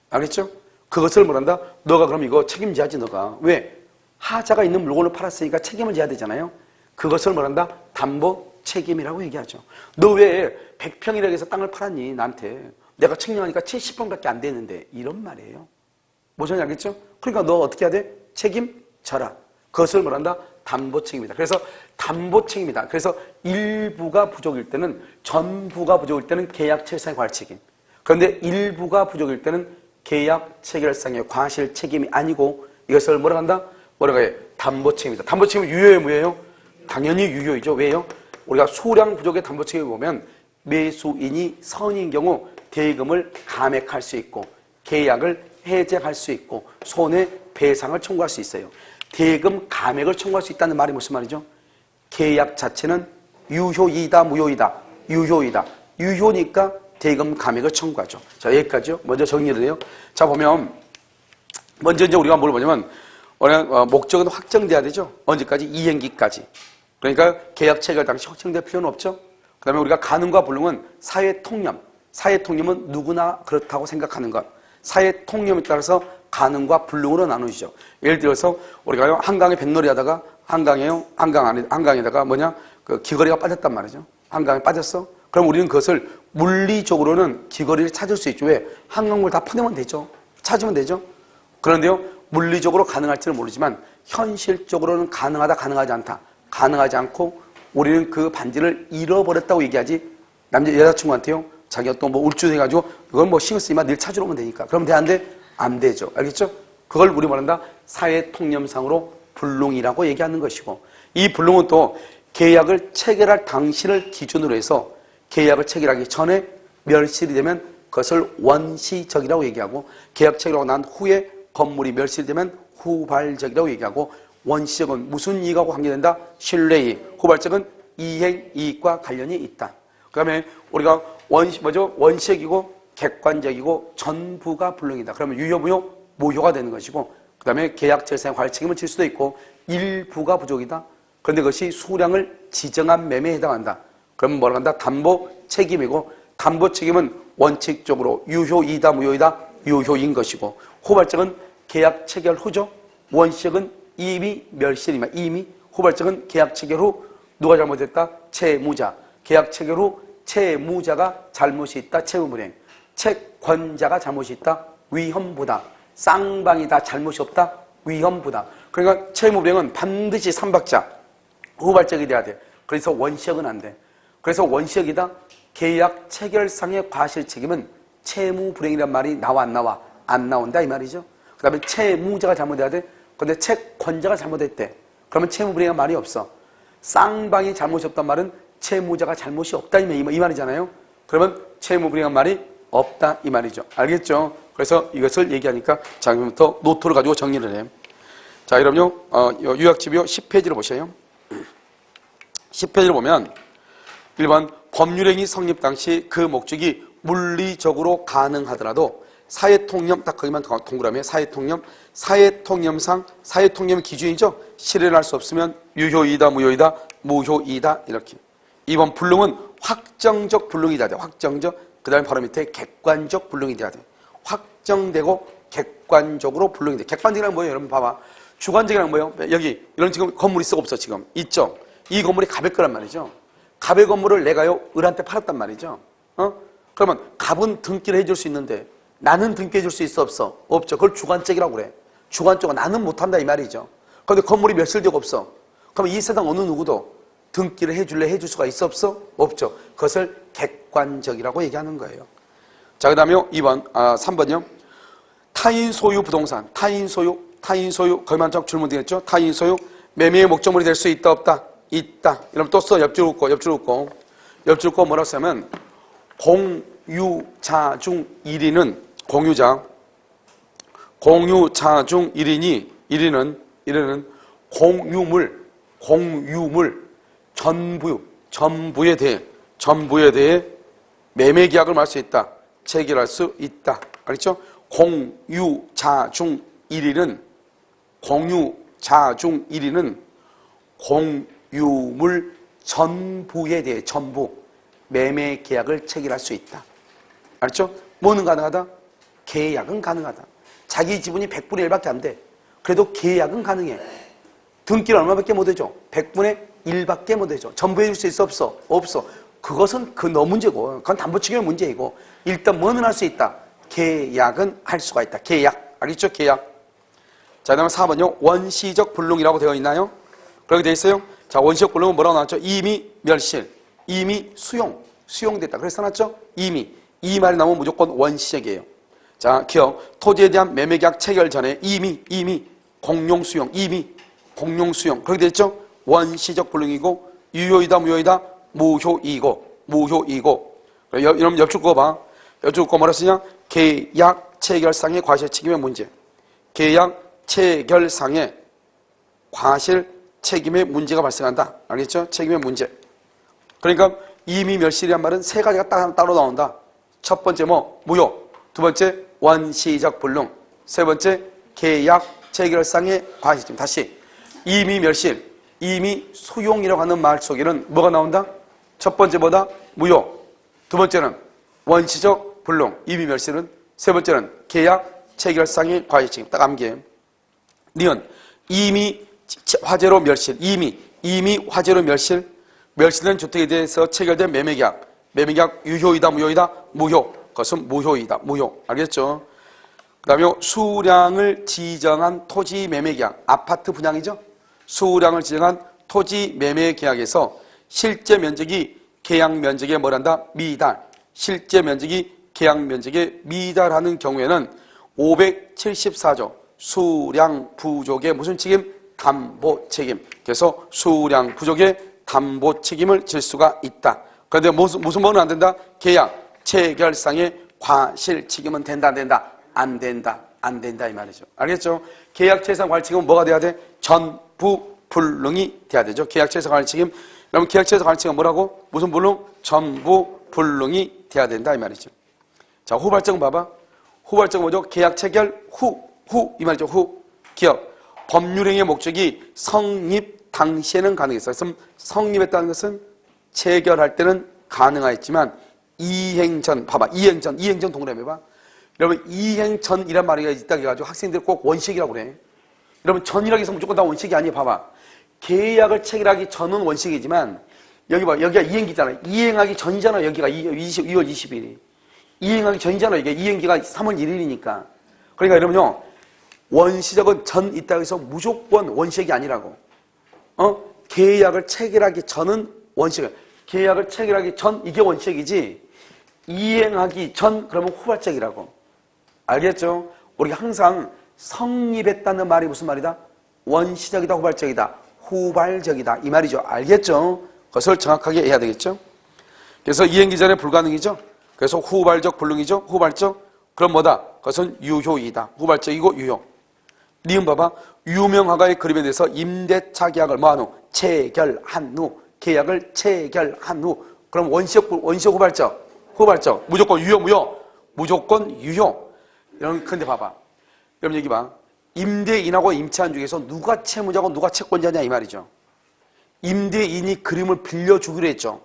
알겠죠? 그것을 뭐란다? 너가 그럼 이거 책임져야지 너가. 왜? 하자가 있는 물건을 팔았으니까 책임을 져야 되잖아요. 그것을 뭐란다? 담보 책임이라고 얘기하죠. 너 왜 100평이라고 해서 땅을 팔았니? 나한테. 내가 측량하니까 70평밖에 안 되는데. 이런 말이에요. 무슨 알겠죠? 그러니까 너 어떻게 해야 돼? 책임져라. 그것을 뭐란다? 담보 책임이다. 그래서 담보 책임이다. 그래서 일부가 부족일 때는 전부가 부족일 때는 계약 체결상의 과실 책임. 그런데 일부가 부족일 때는 계약 체결상의 과실 책임이 아니고 이것을 뭐라 한다? 뭐라고 해? 담보 책임이다. 담보 책임은 유효예요, 무효예요? 당연히 유효이죠. 왜요? 우리가 수량 부족의 담보 책임을 보면 매수인이 선인 경우 대금을 감액할 수 있고 계약을 해제할 수 있고 손해배상을 청구할 수 있어요. 대금 감액을 청구할 수 있다는 말이 무슨 말이죠? 계약 자체는 유효이다, 무효이다? 유효이다. 유효니까 대금 감액을 청구하죠. 자, 여기까지요. 먼저 정리를 해요. 자, 보면 먼저 이제 우리가 뭘 보냐면 목적은 확정돼야 되죠. 언제까지? 이행기까지. 그러니까 계약 체결 당시 확정될 필요는 없죠. 그 다음에 우리가 가능과 불능은 사회통념은 누구나 그렇다고 생각하는 것. 사회통념에 따라서 가능과 불능으로 나누시죠. 예를 들어서 우리가 한강에 뱃놀이 하다가 한강에다가 그 귀걸이가 빠졌단 말이죠. 한강에 빠졌어. 그럼 우리는 그것을 물리적으로는 귀걸이를 찾을 수 있죠. 왜? 한강물 다 퍼내면 되죠. 찾으면 되죠. 그런데요, 물리적으로 가능할지는 모르지만 현실적으로는 가능하다, 가능하지 않다. 가능하지 않고 우리는 그 반지를 잃어버렸다고 얘기하지. 여자친구한테요. 자기가 또 뭐 울주해가지고 이건 뭐 신경 쓰지 마. 늘 찾으러 오면 되니까. 그럼 돼, 안 돼? 안 되죠. 알겠죠? 그걸 우리 말한다. 사회통념상으로 불능이라고 얘기하는 것이고, 이 불능은 또 계약을 체결할 당시를 기준으로 해서 계약을 체결하기 전에 멸실이 되면 그것을 원시적이라고 얘기하고, 계약 체결하고 난 후에 건물이 멸실이 되면 후발적이라고 얘기하고, 원시적은 무슨 이익하고 관계된다? 신뢰이익. 후발적은 이행이익과 관련이 있다. 그 다음에 우리가 원시적이고 객관적이고 전부가 불능이다. 그러면 유효, 무효, 무효가 되는 것이고, 그 다음에 계약 절차에 관할 책임을 질 수도 있고, 일부가 부족이다. 그런데 그것이 수량을 지정한 매매에 해당한다. 그러면 뭐라고 한다? 담보 책임이고, 담보 책임은 원칙적으로 유효이다, 무효이다, 유효인 것이고, 후발적은 계약 체결 후죠. 원시적은 이미 멸실이면 이미, 후발적은 계약 체결 후 누가 잘못했다? 채무자. 계약 체결 후 채무자가 잘못이 있다. 채무불이행. 채권자가 잘못이 있다. 위험부당. 쌍방이 다 잘못이 없다. 위험부당. 그러니까 채무불이행은 반드시 삼박자 후발적이 돼야 돼. 그래서 원시적은 안 돼. 그래서 원시적이다. 계약 체결상의 과실 책임은 채무불이행이란 말이 나와 안 나와? 안 나온다 이 말이죠. 그 다음에 채무자가 잘못해야 돼. 근데 채권자가 잘못했대. 그러면 채무불이행이란 말이 없어. 쌍방이 잘못이 없단 말은 채무자가 잘못이 없다 이 말이잖아요. 그러면 채무불이행이란 말이 없다 이 말이죠. 알겠죠? 그래서 이것을 얘기하니까 자, 지금부터 노트를 가지고 정리를 해. 자, 그럼요. 요약집이요 10페이지를 보세요. 10페이지를 보면 1번 법률행위 성립 당시 그 목적이 물리적으로 가능하더라도 사회통념, 딱 거기만 동그라미에 사회통념상 사회통념 기준이죠. 실현할 수 없으면 유효이다, 무효이다, 무효이다 이렇게. 2번 불능은 확정적 불능이 돼야 돼. 확정적. 그 다음에 바로 밑에 객관적 불능이 돼야 돼. 확정되고 객관적으로 불능이 돼. 객관적이란 뭐예요? 여러분 봐봐. 주관적이란 뭐예요? 여기 이런 지금 건물이 썩 없어 지금 있죠. 이 건물이 갑의 거란 말이죠. 갑의 건물을 내가요 을한테 팔았단 말이죠. 그러면 갑은 등기를 해줄 수 있는데 나는 등기해줄 수 있어 없어? 없죠. 그걸 주관적이라고 그래. 주관적으로 나는 못한다 이 말이죠. 그런데 건물이 멸실되고 없어. 그럼 이 세상 어느 누구도 등기를 해줄래 해줄 수가 있어 없어? 없죠. 그것을 객관적이라고 얘기하는 거예요. 자, 그 다음에 3번요. 타인 소유 부동산. 타인 소유. 거기만 좀 줄면 되겠죠. 타인 소유. 매매의 목적물이 될 수 있다 없다? 있다. 이러면 또 써. 옆줄 긋고 뭐라고 쓰냐면 공유자 중 1인은 공유자 중 1인은 공유물 전부에 대해 매매 계약을 할 수 있다. 체결할 수 있다. 알겠죠? 공유자 중 1인은 공유물 전부에 대해 매매 계약을 체결할 수 있다. 알았죠? 뭐는 가능하다? 계약은 가능하다. 자기 지분이 100분의 1밖에 안 돼. 그래도 계약은 가능해. 등기를 얼마밖에 못 해줘? 100분의 1밖에 못 해줘. 전부 해줄 수 있어 없어? 없어. 그것은 너 문제고 그건 담보책임의 문제이고 일단 뭐는 할 수 있다? 계약은 할 수가 있다. 계약. 알겠죠? 계약. 자, 그 다음에 4번요. 원시적 불능이라고 되어 있나요? 그렇게 되어 있어요? 자, 원시적 불능은 뭐라고 나왔죠? 이미 멸실. 이미 수용됐다. 그래서 써놨죠? 이미. 이 말이 나오면 무조건 원시적이에요. 자, 기억. 토지에 대한 매매계약 체결 전에 이미 공용수용. 그렇게 되어 있죠? 원시적 불능이고 유효이다, 무효이다, 무효이고. 여러분 옆줄 거 봐. 옆줄 거 뭐라 쓰냐? 계약 체결상의 과실 책임의 문제. 계약 체결상의 과실 책임의 문제가 발생한다. 알겠죠? 책임의 문제. 그러니까 이미 멸실이란 말은 세 가지가 따로 나온다. 첫 번째 무효. 두 번째 원시적 불능. 세 번째 계약 체결상의 과실 책임. 다시 이미 멸실, 이미 수용이라고 하는 말 속에는 뭐가 나온다? 첫 번째 뭐다? 무효. 두 번째는 원시적 불능, 이미 멸실은. 세 번째는 계약 체결상의 과실 책임. 딱 암기해. 니은 이미 화재로 멸실, 이미 화재로 멸실된 주택에 대해서 체결된 매매계약 유효이다, 무효이다? 무효. 그것은 무효이다, 무효. 알겠죠? 그 다음에 수량을 지정한 토지 매매계약, 아파트 분양이죠? 수량을 지정한 토지 매매계약에서 실제 면적이 계약 면적에 뭐란다? 미달. 실제 면적이 계약 면적에 미달하는 경우에는 574조 수량 부족의 무슨 책임? 담보 책임. 그래서 수량 부족의 담보 책임을 질 수가 있다. 그런데 무슨 뭐는 안 된다? 계약 체결상의 과실 책임은 된다, 안 된다? 안 된다 이 말이죠. 알겠죠? 계약 체결상 과실 책임은 뭐가 돼야 돼? 전부 불능이 돼야 되죠. 계약 체결상 과실 책임. 그러면 계약 체결상 과실 책임은 뭐라고? 무슨 불능? 전부 불능이 돼야 된다 이 말이죠. 자, 후발적은 봐봐. 후발적은 뭐죠? 계약 체결 후 이 말이죠. 후 기억. 법률행위의 목적이 성립 당시에는 가능했어요. 그래서 성립했다는 것은 체결할 때는 가능하였지만 이행 전, 봐봐. 이행 전 동그라미 봐. 여러분 이행 전이란 말이 있다고 해가지고 학생들 꼭 원칙이라고 그래. 여러분 전이라고 해서 무조건 다 원칙이 아니에요. 봐봐. 계약을 체결하기 전은 원칙이지만 여기 봐. 여기가 이행기잖아. 이행하기 전이잖아. 여기가 2월 20일이. 이행하기 전이잖아. 이게 이행기가 3월 1일이니까. 그러니까 여러분요. 원시적은 전 있다고 해서 무조건 원칙이 아니라고. 계약을 체결하기 전은 원칙이야. 계약을 체결하기 전 이게 원칙이지 이행하기 전 그러면 후발적이라고. 알겠죠? 우리가 항상 성립했다는 말이 무슨 말이다? 원시적이다 후발적이다. 후발적이다 이 말이죠. 알겠죠? 그것을 정확하게 해야 되겠죠? 그래서 이행기 전에 불가능이죠? 그래서 후발적 불능이죠? 후발적 그럼 뭐다? 그것은 유효이다. 후발적이고 유효. 니은 봐봐. 유명화가의 그림에 대해서 임대차 계약을 뭐한 후? 체결한 후. 계약을 체결한 후. 그럼 원시적 후발적. 무조건 유효, 무효? 무조건 유효. 여러분, 근데 봐봐. 여러분, 여기 봐. 임대인하고 임차인 중에서 누가 채무자고 누가 채권자냐, 이 말이죠. 임대인이 그림을 빌려주기로 했죠.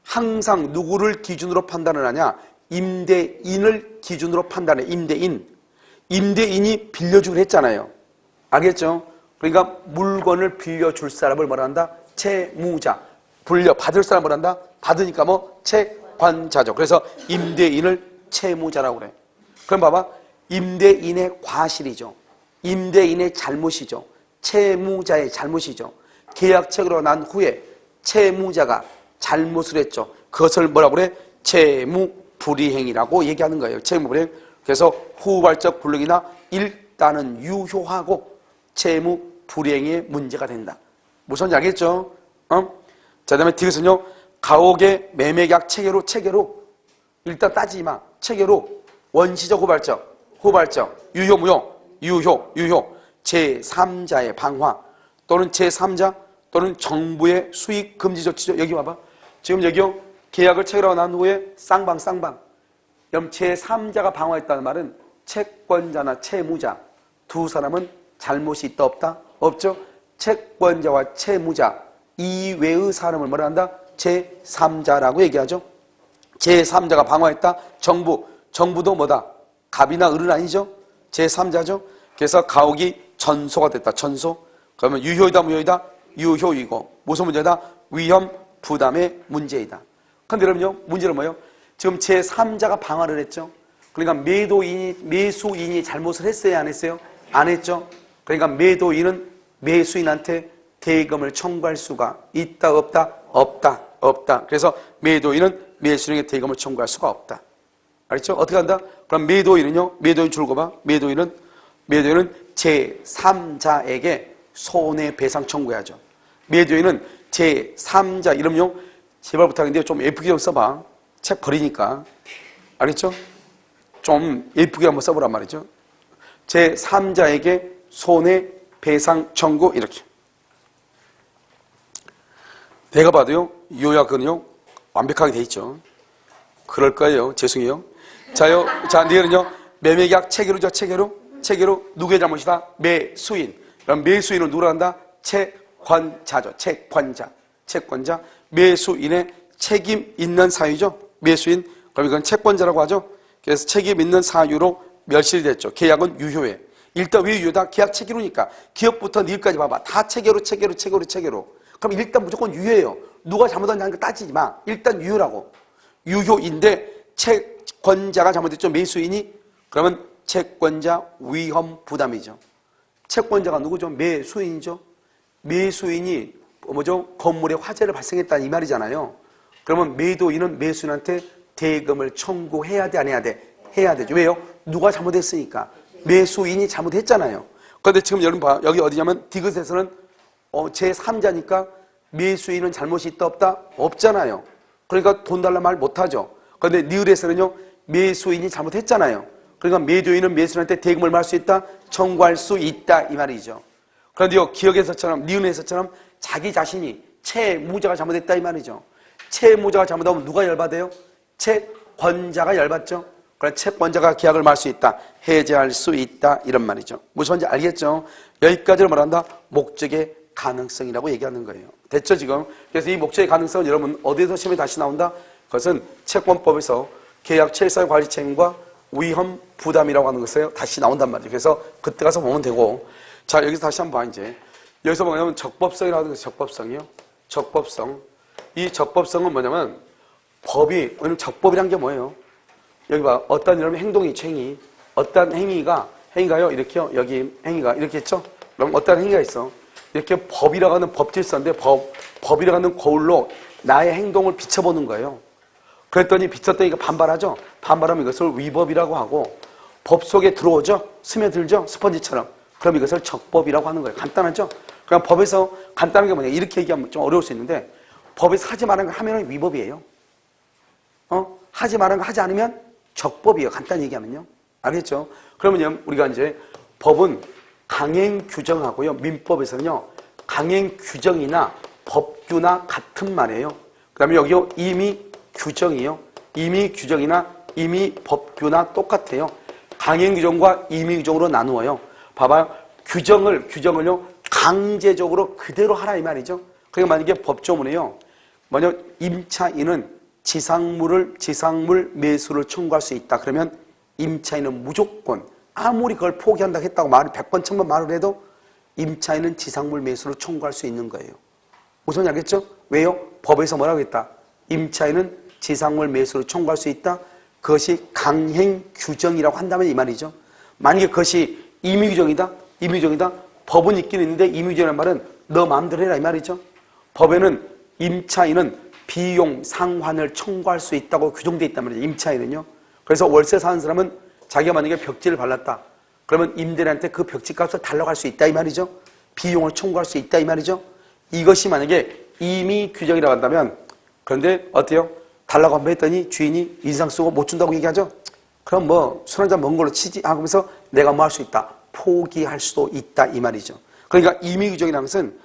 항상 누구를 기준으로 판단을 하냐? 임대인을 기준으로 판단해. 임대인이 빌려주기로 했잖아요. 알겠죠? 그러니까 물건을 빌려줄 사람을 뭐라 한다? 채무자. 받을 사람을 뭐라 한다? 받으니까 뭐? 채권자죠. 그래서 임대인을 채무자라고 그래. 그럼 봐봐. 임대인의 과실이죠. 임대인의 잘못이죠. 채무자의 잘못이죠. 계약책으로 난 후에 채무자가 잘못을 했죠. 그것을 뭐라고 그래? 채무불이행이라고 얘기하는 거예요. 채무불이행. 그래서 후발적 불능이나 일단은 유효하고 채무불이행의 문제가 된다. 무슨 알겠죠? 자, 그다음에 디귿은요. 가옥의 매매계약 체계로 일단 따지지 마. 체계로 원시적 후발적 유효 무효 유효 제3자의 방화 또는 제3자 또는 정부의 수익 금지 조치죠. 여기 봐봐. 지금 여기요. 계약을 체결하고 난 후에 쌍방 그럼 제3자가 방화했다는 말은 채권자나 채무자 두 사람은 잘못이 있다 없다? 없죠. 채권자와 채무자 이외의 사람을 뭐라 한다? 제3자라고 얘기하죠. 제3자가 방화했다. 정부도 뭐다? 갑이나 을은 아니죠. 제3자죠. 그래서 가옥이 전소가 됐다. 전소. 그러면 유효이다 무효이다? 유효이고 무슨 문제다? 위험 부담의 문제이다. 근데 여러분요. 문제는 뭐예요? 지금 제3자가 방화를 했죠. 그러니까 매수인이 잘못을 했어요? 안 했어요? 안 했죠. 그러니까 매도인은 매수인한테 대금을 청구할 수가 있다 없다? 없다. 그래서 매도인은 매수인에게 대금을 청구할 수가 없다. 알겠죠? 어떻게 한다? 그럼 매도인은요? 매도인 줄거 봐. 매도인은 제3자에게 손해배상 청구해야죠. 매도인은 제3자 이름요? 제발 부탁인데 좀 예쁘게 좀 써봐. 책 버리니까. 알겠죠? 좀 예쁘게 한번 써보란 말이죠. 제3자에게 손해배상 청구 이렇게. 내가 봐도요. 요약은요. 완벽하게 돼 있죠. 그럴 거예요. 죄송해요. 자, 내일은요. 매매계약 체계로죠. 체계로 누구의 잘못이다? 매수인. 그럼 매수인은 누구라 한다? 채권자죠. 채권자. 매수인의 책임 있는 사유죠. 매수인. 그럼 이건 채권자라고 하죠. 그래서 책임 있는 사유로 멸실이 됐죠. 계약은 유효해. 일단 왜 유효다? 계약 체계로니까. 기업부터 니을까지 봐봐. 다 체계로. 그럼 일단 무조건 유효해요. 누가 잘못했냐는 거 따지지 마. 일단 유효라고. 유효인데 채권자가 잘못했죠. 매수인이. 그러면 채권자 위험 부담이죠. 채권자가 누구죠? 매수인이죠. 매수인이 뭐죠? 건물에 화재를 발생했다 이 말이잖아요. 그러면 매도인은 매수인한테 대금을 청구해야 돼, 안 해야 돼? 해야 되죠. 왜요? 누가 잘못했으니까. 매수인이 잘못했잖아요. 그런데 지금 여러분 봐. 여기 어디냐면 디귿에서는 제3자니까 매수인은 잘못이 있다 없다? 없잖아요. 그러니까 돈 달라 말 못하죠. 그런데 니을에서는요. 매수인이 잘못했잖아요. 그러니까 매도인은 매수인한테 대금을 말할 수 있다? 청구할 수 있다 이 말이죠. 그런데요. 기억에서처럼 니은에서처럼 자기 자신이 채무자가 잘못했다 이 말이죠. 채무자가 잘못하면 누가 열받아요? 채권자가 열받죠. 그래 채권자가 계약을 말 수 있다. 해제할 수 있다. 이런 말이죠. 무슨 말인지 알겠죠? 여기까지를 말한다. 목적의 가능성이라고 얘기하는 거예요. 됐죠 지금? 그래서 이 목적의 가능성은 여러분 어디에서 시험에 다시 나온다? 그것은 채권법에서 계약 철상 관리 책임과 위험 부담이라고 하는 것에 다시 나온단 말이에요. 그래서 그때 가서 보면 되고. 자 여기서 다시 한번 봐 이제. 여기서 뭐냐면 적법성이라고 하는 것이 적법성이요. 적법성. 이 적법성은 뭐냐면 법이, 적법이란 게 뭐예요? 여기 봐. 어떤 이런 행동이 있죠, 행위. 어떤 행위가요, 이렇게요. 여기 행위가 이렇게 있죠? 그럼 어떤 행위가 있어. 이렇게 법이라고 하는 법질서인데 법이라고 하는 거울로 나의 행동을 비춰보는 거예요. 그랬더니 비쳤더니 반발하죠? 반발하면 이것을 위법이라고 하고 법 속에 들어오죠? 스며들죠? 스펀지처럼. 그럼 이것을 적법이라고 하는 거예요. 간단하죠? 그냥 법에서 간단한 게 뭐냐. 이렇게 얘기하면 좀 어려울 수 있는데 법에서 하지 말라는 거 하면 위법이에요. 하지 말라는 거 하지 않으면 적법이에요. 간단히 얘기하면요. 알겠죠? 그러면 우리가 이제 법은 강행 규정하고요. 민법에서는요. 강행 규정이나 법규나 같은 말이에요. 그 다음에 여기요. 임의 규정이요. 임의 규정이나 임의 법규나 똑같아요. 강행 규정과 임의 규정으로 나누어요. 봐봐요. 규정을요. 강제적으로 그대로 하라 이 말이죠. 그러니까 만약에 법조문에요. 만약 임차인은 지상물 매수를 청구할 수 있다. 그러면 임차인은 무조건 아무리 그걸 포기한다고 했다고 말을 100번 1000번 말을 해도 임차인은 지상물 매수를 청구할 수 있는 거예요. 무슨 말인지 알겠죠? 왜요? 법에서 뭐라고 했다? 임차인은 지상물 매수를 청구할 수 있다. 그것이 강행 규정이라고 한다면 이 말이죠. 만약에 그것이 임의규정이다. 법은 있긴 있는데 임의규정이라는 말은 너 마음대로 해라 이 말이죠. 법에는 임차인은 비용 상환을 청구할 수 있다고 규정되어 있단 말이죠. 임차인은요. 그래서 월세 사는 사람은 자기가 만약에 벽지를 발랐다. 그러면 임대인한테 그 벽지 값을 달라고 할 수 있다 이 말이죠. 비용을 청구할 수 있다 이 말이죠. 이것이 만약에 임의 규정이라고 한다면 그런데 어때요? 달라고 한번 했더니 주인이 인상 쓰고 못 준다고 얘기하죠. 그럼 뭐 술 한잔 먹은 걸로 치지 하면서 내가 뭐 할 수 있다. 포기할 수도 있다 이 말이죠. 그러니까 임의 규정이라는 것은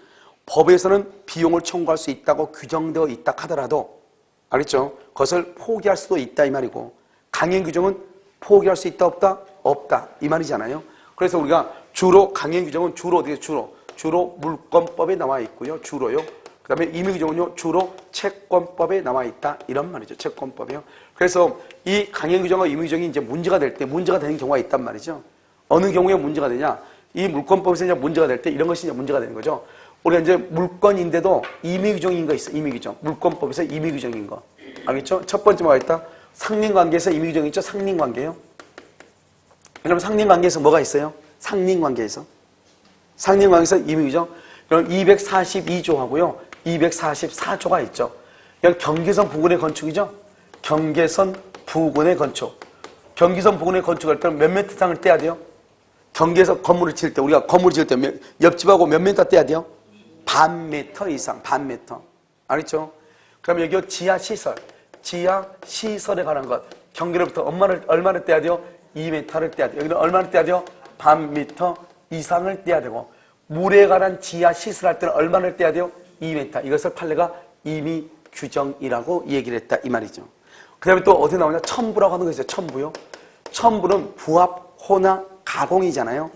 법에서는 비용을 청구할 수 있다고 규정되어 있다 하더라도 알겠죠? 그것을 포기할 수도 있다 이 말이고 강행 규정은 포기할 수 있다 없다? 없다 이 말이잖아요. 그래서 우리가 주로 강행 규정은 주로 어디에 주로 물권법에 나와 있고요. 주로요. 그 다음에 임의 규정은요. 주로 채권법에 나와 있다 이런 말이죠. 채권법이요. 그래서 이 강행 규정과 임의 규정이 이제 문제가 될 때 문제가 되는 경우가 있단 말이죠. 어느 경우에 문제가 되냐? 이 물권법에서 이제 문제가 될 때 이런 것이 이제 문제가 되는 거죠. 우리가 이제 물권인데도 임의 규정인 거 있어. 임의 규정. 물권법에서 임의 규정인 거. 알겠죠? 첫 번째 뭐가 있다? 상린관계에서 임의 규정이 있죠? 상린관계요. 여러분 상린관계에서 뭐가 있어요? 상린관계에서 임의 규정. 그럼 242조하고요. 244조가 있죠. 이건 경계선 부근의 건축이죠. 경계선 부근의 건축. 경계선 부근의 건축할 때는 몇 미터 이상을 떼야 돼요? 경계선 건물을 지을 때 우리가 건물을 지을 때 옆집하고 몇 미터 떼야 돼요? 반 미터 이상, 반 미터. 알겠죠? 그럼 여기 지하 시설에 관한 것. 경계로부터 얼마를 떼야 돼요? 2m를 떼야 돼요. 여기는 얼마를 떼야 돼요? 반 미터 이상을 떼야 되고 물에 관한 지하 시설할 때는 얼마를 떼야 돼요? 2m. 이것을 판례가 임의 규정이라고 얘기를 했다 이 말이죠. 그 다음에 또 어디 나오냐? 첨부라고 하는 거 있어요. 첨부요. 첨부는 부합, 혼합, 가공이잖아요.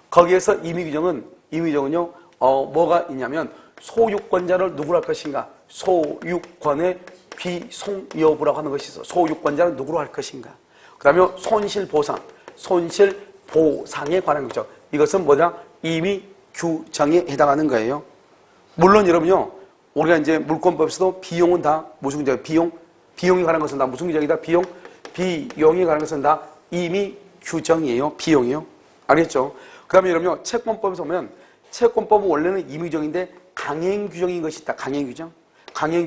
거기에서 임의 규정은요. 뭐가 있냐면 소유권자를 누구로 할 것인가? 소유권의 비송 여부라고 하는 것이 있어. 소유권자를 누구로 할 것인가? 그 다음에 손실보상에 관한 규정. 이것은 뭐냐? 임의 규정에 해당하는 거예요. 물론 여러분요. 우리가 이제 물권법에서도 비용은 다 무슨 규정이에요? 비용에 관한 것은 다 무슨 규정이다? 비용에 관한 것은 다 임의 규정이에요. 비용이요. 알겠죠? 그 다음에 여러분요. 채권법에서 보면 채권법은 원래는 임의 규정인데 강행 규정인 것이 있다. 강행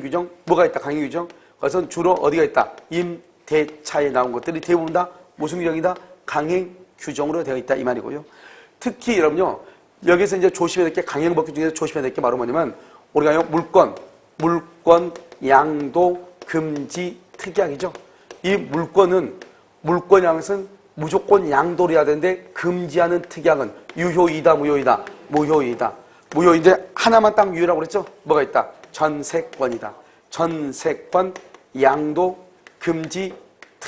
규정. 뭐가 있다? 강행 규정. 그것은 주로 어디가 있다? 임대차에 나온 것들이 대부분 다 무슨 규정이다? 강행 규정으로 되어 있다. 이 말이고요. 특히 여러분요. 여기서 이제 조심해야 될 게 강행법규 중에서 조심해야 될 게 바로 뭐냐면 우리가 물권, 양도, 금지, 특약이죠. 이 물권이라는 것은 무조건 양도를 해야 되는데 금지하는 특약은 유효이다, 무효이다. 무효인데 하나만 딱 유효라고 그랬죠? 뭐가 있다? 전세권이다. 전세권, 양도, 금지,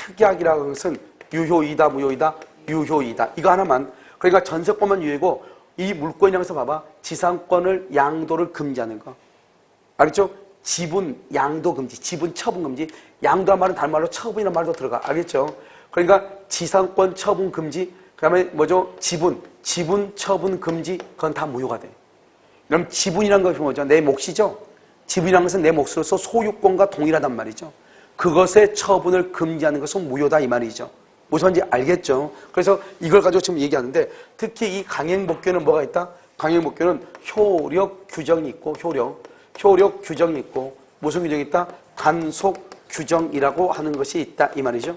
특약이라는 것은 유효이다, 무효이다, 유효이다. 이거 하나만. 그러니까 전세권만 유효이고 이 물권이라는 것을 봐봐. 지상권을 양도를 금지하는 거. 알겠죠? 지분 양도 금지, 지분 처분 금지. 양도란 말은 다른 말로 처분이라는 말도 들어가. 알겠죠? 그러니까 지상권 처분 금지, 그 다음에 뭐죠? 지분 처분 금지, 그건 다 무효가 돼. 그럼 지분이란 것이 뭐죠? 내 몫이죠? 지분이라는 것은 내 몫으로서 소유권과 동일하단 말이죠. 그것의 처분을 금지하는 것은 무효다 이 말이죠. 무슨 말인지 알겠죠? 그래서 이걸 가지고 지금 얘기하는데 특히 이 강행법규는 뭐가 있다? 강행법규는 효력 규정이 있고 효력 규정이 있고 무슨 규정이 있다? 단속 규정이라고 하는 것이 있다 이 말이죠.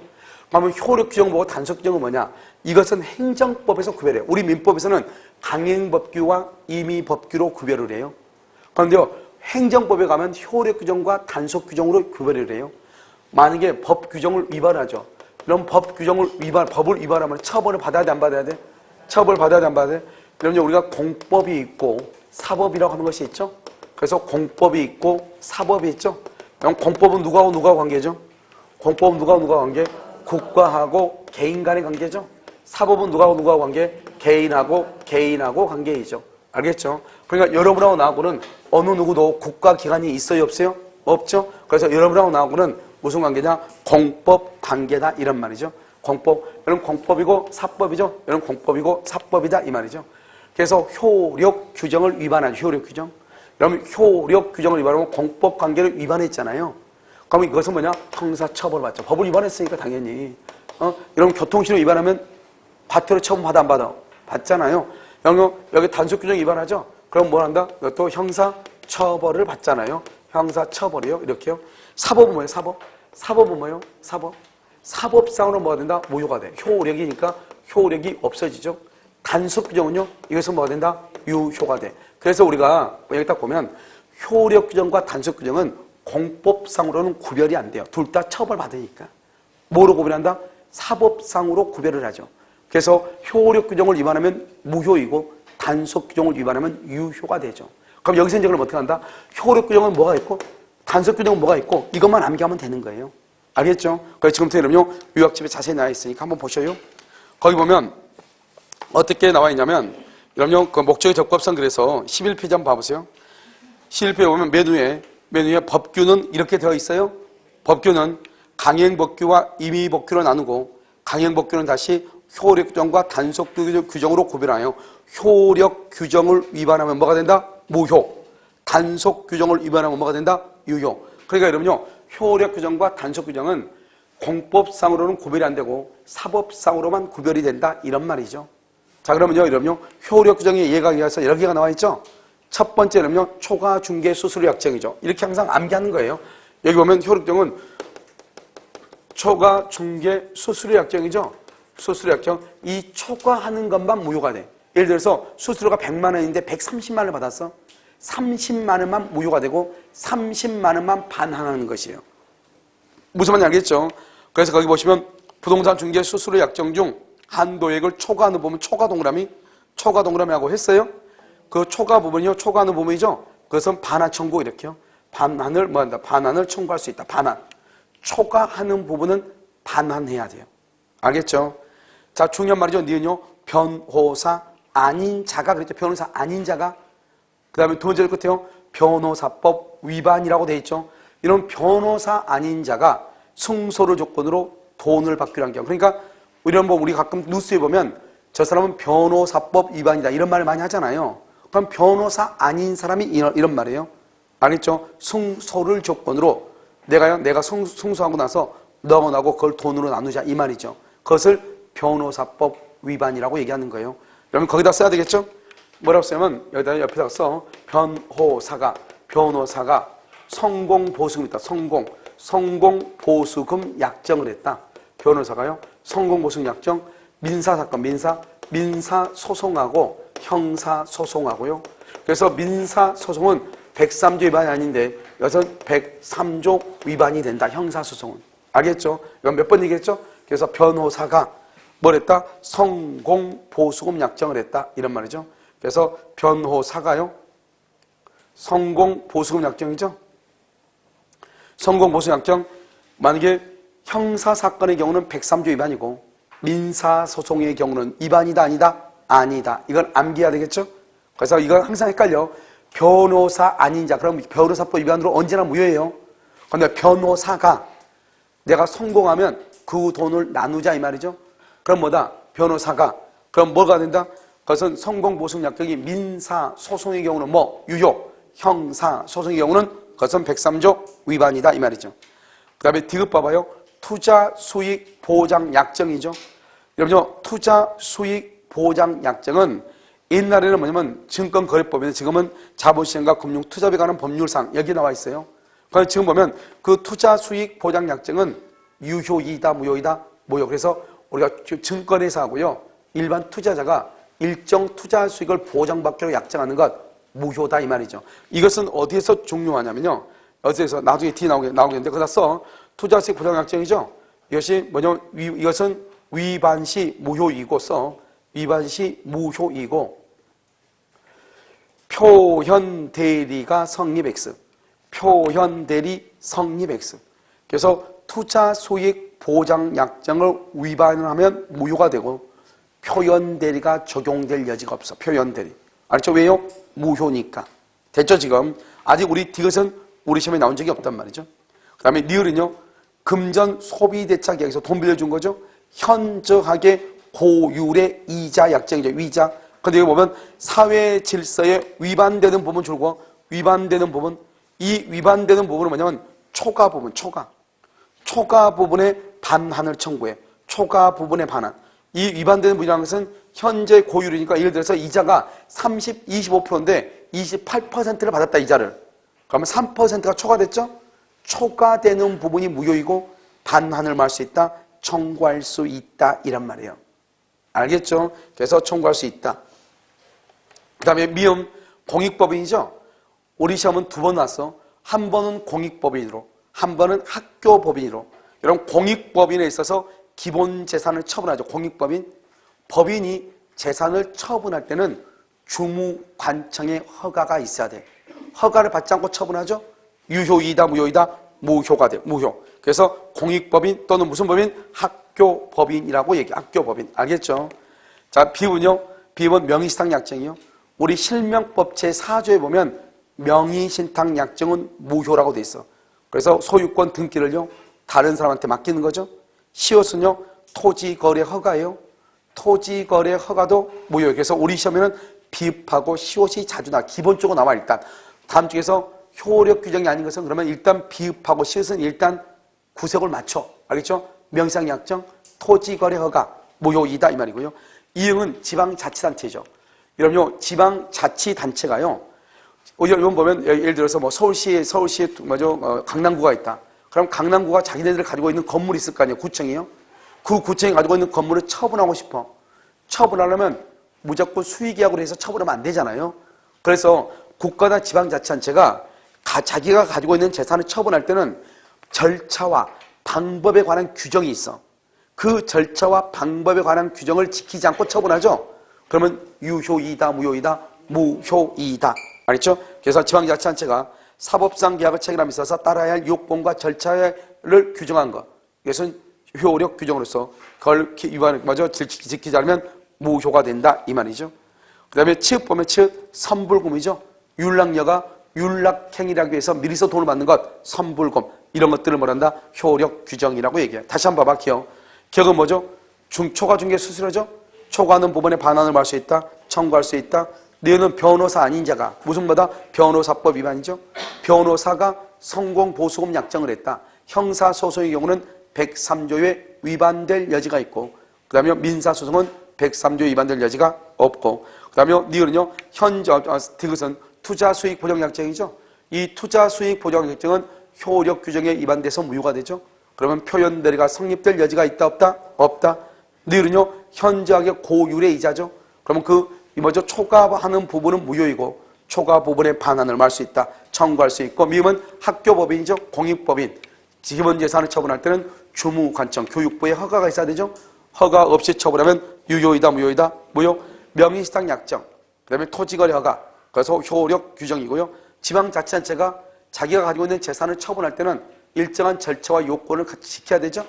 그러면 효력 규정 보고 단속 규정은 뭐냐? 이것은 행정법에서 구별해요. 우리 민법에서는 강행법규와 임의법규로 구별을 해요. 그런데요 행정법에 가면 효력 규정과 단속 규정으로 구별을 해요. 만약에 법 규정을 위반하죠. 그럼 법을 위반하면 처벌을 받아야 돼, 안 받아야 돼? 처벌을 받아야 돼, 안 받아야 돼? 그러면 우리가 공법이 있고 사법이라고 하는 것이 있죠. 그래서 공법이 있고 사법이 있죠. 그럼 공법은 누구하고 관계죠? 공법은 누구하고 관계? 국가하고 개인 간의 관계죠. 사법은 누구하고 관계? 개인하고 관계이죠. 알겠죠? 그러니까 여러분하고 나하고는 어느 누구도 국가기관이 있어요, 없어요? 없죠? 그래서 여러분하고 나하고는 무슨 관계냐? 공법 관계다 이런 말이죠. 공법, 여러분 공법이고 사법이죠. 여러분 공법이고 사법이다 이 말이죠. 그래서 효력 규정을 위반하죠. 효력 규정. 여러분 효력 규정을 위반하면 공법 관계를 위반했잖아요. 그러면 이것은 뭐냐? 형사처벌 받죠. 법을 위반했으니까 당연히. 여러분 교통신호 위반하면 과태료 처분 받아 안 받아? 받잖아요. 여기 단속 규정 위반하죠? 그럼 뭘 한다? 또 형사처벌을 받잖아요. 형사처벌이요. 이렇게요. 사법은 뭐예요? 사법은 뭐예요? 사법상으로 뭐가 된다? 무효가 돼. 효력이니까 효력이 없어지죠. 단속 규정은요? 이것은 뭐가 된다? 유효가 돼. 그래서 우리가 여기 딱 보면 효력 규정과 단속 규정은 공법상으로는 구별이 안 돼요. 둘 다 처벌받으니까. 뭐로 구별한다? 사법상으로 구별을 하죠. 그래서 효력 규정을 위반하면 무효이고 단속 규정을 위반하면 유효가 되죠. 그럼 여기서 이제 그럼 어떻게 한다? 효력 규정은 뭐가 있고 단속 규정은 뭐가 있고 이것만 암기하면 되는 거예요. 알겠죠? 그래서 지금부터 여러분요 요약집에 자세히 나와 있으니까 한번 보셔요. 거기 보면 어떻게 나와 있냐면 여러분요 그 목적의 적법성 그래서 11페이지 한번 봐보세요. 11페이지에 보면 맨 위에 법규는 이렇게 되어 있어요. 법규는 강행법규와 임의법규로 나누고 강행법규는 다시 효력 규정과 단속 규정으로 구별하여 효력 규정을 위반하면 뭐가 된다? 무효. 단속 규정을 위반하면 뭐가 된다? 유효. 그러니까 여러분요 효력 규정과 단속 규정은 공법상으로는 구별이 안 되고 사법상으로만 구별이 된다 이런 말이죠. 자 그러면요 여러분요 효력 규정의 예가 이어서 여러 개가 나와 있죠. 첫 번째는요 초과 중개 수수료 약정이죠. 이렇게 항상 암기하는 거예요. 여기 보면 효력 규정은 초과 중개 수수료 약정이죠. 수수료 약정 이 초과하는 것만 무효가 돼. 예를 들어서 수수료가 100만 원인데 130만 원을 받았어. 30만 원만 무효가 되고 30만 원만 반환하는 것이에요. 무슨 말인지 알겠죠? 그래서 거기 보시면 부동산 중개 수수료 약정 중 한도액을 초과하는 부분 초과 동그라미라고 했어요. 그 초과 부분이요. 초과하는 부분이죠. 그것은 반환 청구 이렇게요. 반환을 뭐 한다? 반환을 청구할 수 있다. 반환. 초과하는 부분은 반환해야 돼요. 알겠죠? 자, 중요한 말이죠. 니은요. 변호사 아닌 자가 그랬죠. 변호사 아닌 자가. 그 다음에 두 번째로 끝에요. 변호사법 위반이라고 돼 있죠. 이런 변호사 아닌 자가 승소를 조건으로 돈을 받기로 한 경우. 그러니까 이런 뭐 우리 가끔 뉴스에 보면 저 사람은 변호사법 위반이다 이런 말을 많이 하잖아요. 그럼 변호사 아닌 사람이 이런 말이에요. 알겠죠? 승소를 조건으로 내가 승소하고 나서 너하고 나하고 그걸 돈으로 나누자 이 말이죠. 그것을 변호사법 위반이라고 얘기하는 거예요. 여러분 거기다 써야 되겠죠? 뭐라고 쓰냐면 여기다 옆에다가 써. 변호사가 성공보수금 있다. 성공보수금 약정을 했다. 변호사가요. 성공보수금 약정 민사사건 민사소송하고 형사소송하고요. 그래서 민사소송은 103조 위반이 아닌데 여기서 103조 위반이 된다. 형사소송은. 알겠죠? 이건 몇 번 얘기했죠? 그래서 변호사가 뭘 했다? 성공보수금 약정을 했다. 이런 말이죠. 그래서 변호사가요. 성공보수금 약정이죠. 성공보수금 약정 만약에 형사사건의 경우는 103조 위반이고 민사소송의 경우는 위반이다 아니다? 아니다. 이걸 암기해야 되겠죠? 그래서 이건 항상 헷갈려. 변호사 아닌 자, 그럼 변호사법 위반으로 언제나 무효예요. 그런데 변호사가 내가 성공하면 그 돈을 나누자 이 말이죠. 그럼 뭐다? 변호사가. 그럼 뭐가 된다? 그것은 성공보수약정이 민사소송의 경우는 뭐? 유효. 형사소송의 경우는 그것은 103조 위반이다 이 말이죠. 그 다음에 디귿 봐봐요. 투자수익보장약정이죠. 여러분요, 투자수익보장약정은 옛날에는 뭐냐면 증권거래법인데 지금은 자본시장과 금융투자에 관한 법률상 여기 나와 있어요. 그래서 지금 보면 그 투자수익보장약정은 유효이다 무효이다? 무효. 그래서 우리가 증권회사하고요 일반 투자자가 일정 투자 수익을 보장받기로 약정하는 것 무효다 이 말이죠. 이것은 어디에서 종료하냐면요, 어디에서 나중에 뒤에 나오겠는데 거기다 써. 투자수익 보장약정이죠. 이것이 뭐냐면 이것은 위반시 무효이고 써. 위반시 무효이고 표현대리가 성립X. 표현대리 성립X. 그래서 투자수익 보장약정을 위반을 하면 무효가 되고 표현대리가 적용될 여지가 없어. 표현대리. 알죠? 왜요? 무효니까. 됐죠 지금? 아직 우리 디귿은 우리 시험에 나온 적이 없단 말이죠. 그 다음에 리을은요, 금전 소비대차 계약에서 돈 빌려준 거죠. 현저하게 고율의 이자 약정이죠. 위자. 근데 여기 보면 사회 질서에 위반되는 부분 줄고 위반되는 부분, 이 위반되는 부분은 뭐냐면 초과 부분, 초과 부분에 반환을 청구해. 초과 부분에 반환. 이 위반되는 부분이라는 것은 현재 고율이니까 예를 들어서 이자가 25%인데 28%를 받았다 이자를. 그러면 3%가 초과됐죠? 초과되는 부분이 무효이고 반환을 말할 수 있다, 청구할 수 있다 이란 말이에요. 알겠죠? 그래서 청구할 수 있다. 그 다음에 미음 공익법인이죠. 우리 시험은 두 번 왔어. 한 번은 공익법인으로, 한 번은 학교법인으로. 여러분 공익법인에 있어서 기본 재산을 처분하죠. 공익법인. 법인이 재산을 처분할 때는 주무관청의 허가가 있어야 돼. 허가를 받지 않고 처분하죠. 유효이다 무효이다? 무효가 돼. 무효. 그래서 공익법인 또는 무슨 법인? 학교법인이라고 얘기해. 학교법인. 알겠죠? 자, 비읍은요. 비읍은 명의신탁약정이요. 우리 실명법 제4조에 보면 명의신탁약정은 무효라고 돼 있어. 그래서 소유권 등기를요 다른 사람한테 맡기는 거죠. 시옷은요 토지거래 허가예요. 토지거래 허가도 무효예요. 그래서 우리 시험에는 비읍하고 시옷이 자주 나와. 기본적으로 나와. 일단 다음 중에서 효력 규정이 아닌 것은 그러면 일단 비읍하고 시옷은 일단 구색을 맞춰. 알겠죠? 명의신탁약정, 토지거래 허가 무효이다 이 말이고요. 이응은 지방자치단체죠. 여러분요 지방자치단체가요 여러분 보면 예를 들어서 뭐 서울시에 강남구가 있다. 그럼 강남구가 자기네들 가지고 있는 건물이 있을 거 아니에요. 구청이요. 그 구청이 가지고 있는 건물을 처분하고 싶어. 처분하려면 무조건 수의계약으로 해서 처분하면 안 되잖아요. 그래서 국가나 지방자치단체가 자기가 가지고 있는 재산을 처분할 때는 절차와 방법에 관한 규정이 있어. 그 절차와 방법에 관한 규정을 지키지 않고 처분하죠. 그러면 유효이다 무효이다? 무효이다. 알겠죠? 그래서 지방자치단체가 사법상 계약을 체결함에 있어서 따라야 할 요건과 절차를 규정한 것. 이것은 효력 규정으로서 그걸 지키지 않으면 무효가 된다 이 말이죠. 그 다음에 치읍 보면 치읍 선불금이죠. 율락녀가 율락행위라고 해서 미리서 돈을 받는 것 선불금. 이런 것들을 뭐란다? 효력 규정이라고 얘기해요. 다시 한번 봐봐. 기억. 기억은 뭐죠? 초과 중개 수수료죠. 초과하는 부분에 반환을 받을 수 있다. 청구할 수 있다. 너는 변호사 아닌 자가 무슨 뭐다? 변호사법 위반이죠. 변호사가 성공보수금 약정을 했다. 형사소송의 경우는 103조에 위반될 여지가 있고 그 다음에 민사소송은 103조에 위반될 여지가 없고 그 다음에 니은은요 디귿은 투자수익보장약정이죠. 이 투자수익보장약정은 효력 규정에 위반돼서 무효가 되죠. 그러면 표현대리가 성립될 여지가 있다 없다? 없다. 니은은요 현저하게 고율의 이자죠. 그러면 초과하는 부분은 무효이고 초과 부분의 반환을 말할 수 있다. 청구할 수 있고 미음은 학교법인이죠. 공익법인. 기본재산을 처분할 때는 주무관청 교육부의 허가가 있어야 되죠. 허가 없이 처분하면 유효이다 무효이다? 무효. 명의신탁약정. 그 다음에 토지거래 허가. 그래서 효력 규정이고요. 지방자치단체가 자기가 가지고 있는 재산을 처분할 때는 일정한 절차와 요건을 같이 지켜야 되죠.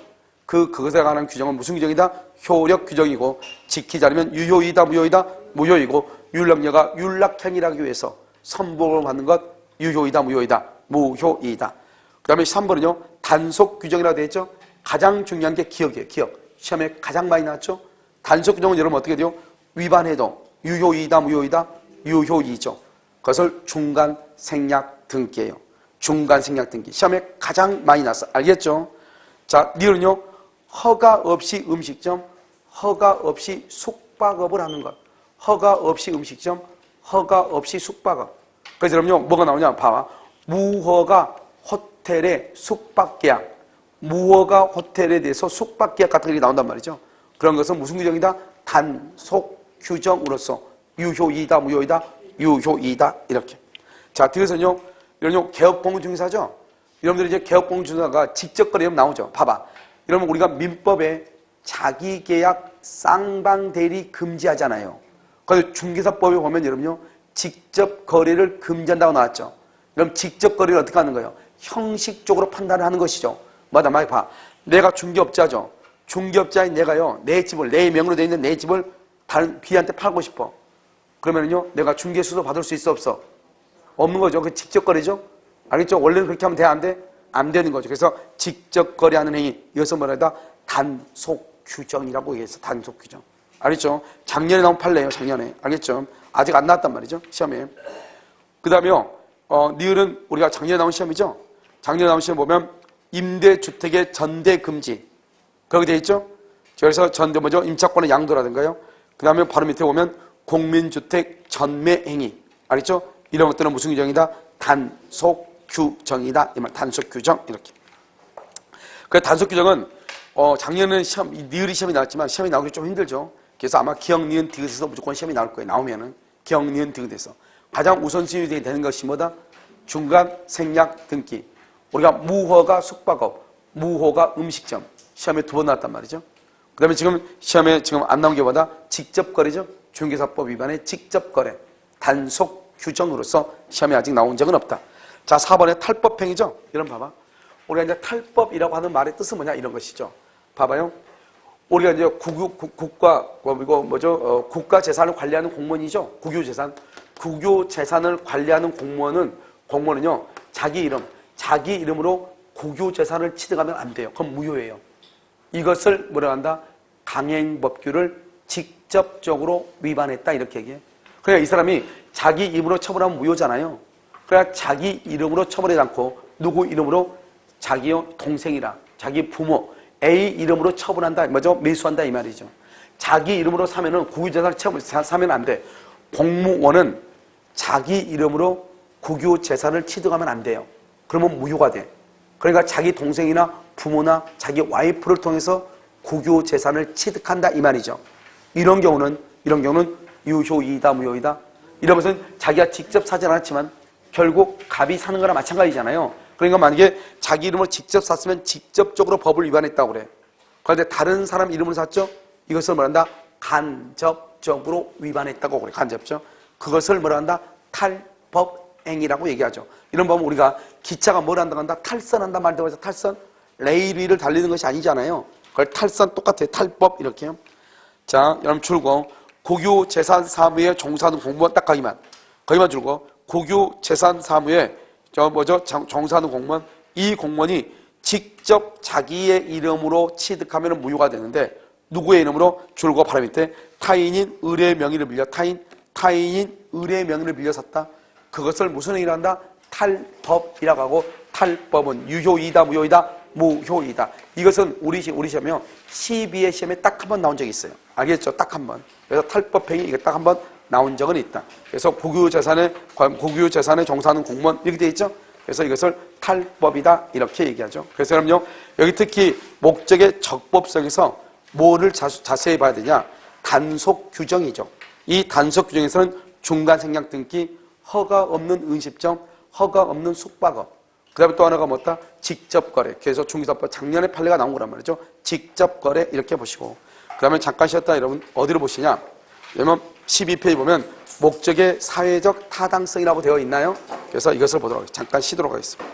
그것에 관한 규정은 무슨 규정이다? 효력 규정이고, 지키지 않으면 유효이다, 무효이다, 무효이고, 율락녀가 율락행위를 하기 위해서 선복을 받는 것 유효이다, 무효이다, 무효이다. 그 다음에 3번은요, 단속 규정이라고 되어 있죠. 가장 중요한 게 기억이에요. 기억. 시험에 가장 많이 나왔죠. 단속 규정은 여러분 어떻게 돼요? 위반해도 유효이다, 무효이다, 유효이죠. 그것을 중간 생략 등기예요. 중간 생략 등기. 시험에 가장 많이 나왔어. 알겠죠? 자, 니은요, 허가 없이 음식점, 허가 없이 숙박업을 하는 것. 허가 없이 음식점, 허가 없이 숙박업. 그래서 여러분요, 뭐가 나오냐? 봐봐. 무허가 호텔의 숙박계약, 무허가 호텔에 대해서 숙박계약 같은 게 나온단 말이죠. 그런 것은 무슨 규정이다? 단속 규정으로서 유효이다, 무효이다, 유효이다, 이렇게. 자, 뒤에서는요, 이런 개업공유증사죠. 여러분들이 이제 개업공유증사가 직접거래 나오죠. 봐봐. 여러분, 우리가 민법에 자기계약 쌍방대리 금지하잖아요. 그래서 중개사법에 보면 여러분요, 직접 거래를 금지한다고 나왔죠. 그럼 직접 거래를 어떻게 하는 거예요? 형식적으로 판단을 하는 것이죠. 맞아, 말 봐. 내가 중개업자죠. 중개업자인 내가요, 내 집을, 내 명으로 되어 있는 내 집을 다른 B한테 팔고 싶어. 그러면요, 내가 중개수도 받을 수 있어, 없어? 없는 거죠. 그 직접 거래죠. 알겠죠? 원래는 그렇게 하면 돼, 안 돼? 안 되는 거죠. 그래서 직접 거래하는 행위, 이것을 뭐라 해다? 단속 규정이라고 얘기해서 단속 규정. 알겠죠? 작년에 나온 판례예요, 작년에. 알겠죠? 아직 안 나왔단 말이죠, 시험에. 그 다음에요, 니을은 우리가 작년에 나온 시험이죠? 작년에 나온 시험 보면 임대주택의 전대금지. 그렇게 돼 있죠? 그래서 뭐죠? 임차권의 양도라든가요. 그 다음에 바로 밑에 보면 공민주택 전매행위. 알겠죠? 이런 것들은 무슨 규정이다? 단속 규정이다. 이 말, 단속 규정. 이렇게. 그 단속 규정은, 작년에는 시험, 니을이 시험이 나왔지만 시험이 나오기 좀 힘들죠. 그래서 아마 기억, 니은, 디귿에서 무조건 시험이 나올 거예요. 나오면은. 기억, 니은, 디귿에서. 가장 우선순위 되는 것이 뭐다? 중간 생략 등기. 우리가 무허가 숙박업, 무허가 음식점. 시험에 2번 나왔단 말이죠. 그 다음에 지금 시험에 지금 안 나온 게 뭐다? 직접 거래죠. 중개사법 위반의 직접 거래. 단속 규정으로서 시험에 아직 나온 적은 없다. 자, 4번에 탈법행위죠. 이런 봐봐. 우리가 이제 탈법이라고 하는 말의 뜻은 뭐냐? 이런 것이죠. 봐봐요. 우리가 이제 국가, 이거 뭐죠? 국가 재산을 관리하는 공무원이죠. 국유재산. 국유재산을 관리하는 공무원은요, 자기 이름으로 국유재산을 취득하면 안 돼요. 그럼 무효예요. 이것을 뭐라고 한다? 강행법규를 직접적으로 위반했다. 이렇게 얘기해. 그러니까 이 사람이 자기 이름으로 처벌하면 무효잖아요. 그러니까 자기 이름으로 처벌하지 않고 누구 이름으로? 자기 동생이라, 자기 부모, A 이름으로 처분한다. 뭐죠? 매수한다. 이 말이죠. 자기 이름으로 사면은 국유재산을 사면 안 돼. 공무원은 자기 이름으로 국유재산을 취득하면 안 돼요. 그러면 무효가 돼. 그러니까 자기 동생이나 부모나 자기 와이프를 통해서 국유재산을 취득한다. 이 말이죠. 이런 경우는 유효이다, 무효이다. 이런 것은 자기가 직접 사진 않았지만 결국 갑이 사는 거나 마찬가지잖아요. 그러니까 만약에 자기 이름으로 직접 샀으면 직접적으로 법을 위반했다고 그래. 그런데 다른 사람 이름으로 샀죠? 이것을 뭐란다? 간접적으로 위반했다고 그래. 간접적. 그것을 뭐란다? 탈법행위라고 얘기하죠. 이런 법은 우리가 기차가 뭘 한다고 한다? 탈선한다 말도 해서 탈선. 레일 위를 달리는 것이 아니잖아요. 그걸 탈선 똑같아요. 탈법 이렇게요. 자, 여러분 줄고 국유재산 사무에 종사하는 공무원 딱 거기만 줄고 국유재산 사무에 종사하는 공무원, 이 공무원이 직접 자기의 이름으로 취득하면 무효가 되는데 누구의 이름으로? 줄고 바로 밑에 타인인 을의 명의를 빌려 타인인 을의 명의를 빌려 샀다. 그것을 무슨 행위를 한다? 탈법이라고 하고 탈법은 유효이다, 무효이다, 무효이다. 이것은 우리 시험이요 12회 시험에 딱 한 번 나온 적이 있어요. 알겠죠? 딱 한 번. 그래서 탈법행위 이거 딱 한 번 나온 적은 있다. 그래서 국유재산에 종사하는 공무원 이렇게 돼 있죠. 그래서 이것을 탈법이다 이렇게 얘기하죠. 그래서 여러분요 여기 특히 목적의 적법성에서 뭐를 자세히 봐야 되냐? 단속 규정이죠. 이 단속 규정에서는 중간 생략 등기, 허가 없는 음식점, 허가 없는 숙박업. 그 다음에 또 하나가 뭐다? 직접 거래. 그래서 중개사법 작년에 판례가 나온 거란 말이죠. 직접 거래 이렇게 보시고. 그 다음에 잠깐 쉬었다 여러분 어디로 보시냐? 왜냐면 12페이지 보면 목적의 사회적 타당성이라고 되어 있나요? 그래서 이것을 보도록 하겠습니다. 잠깐 쉬도록 하겠습니다.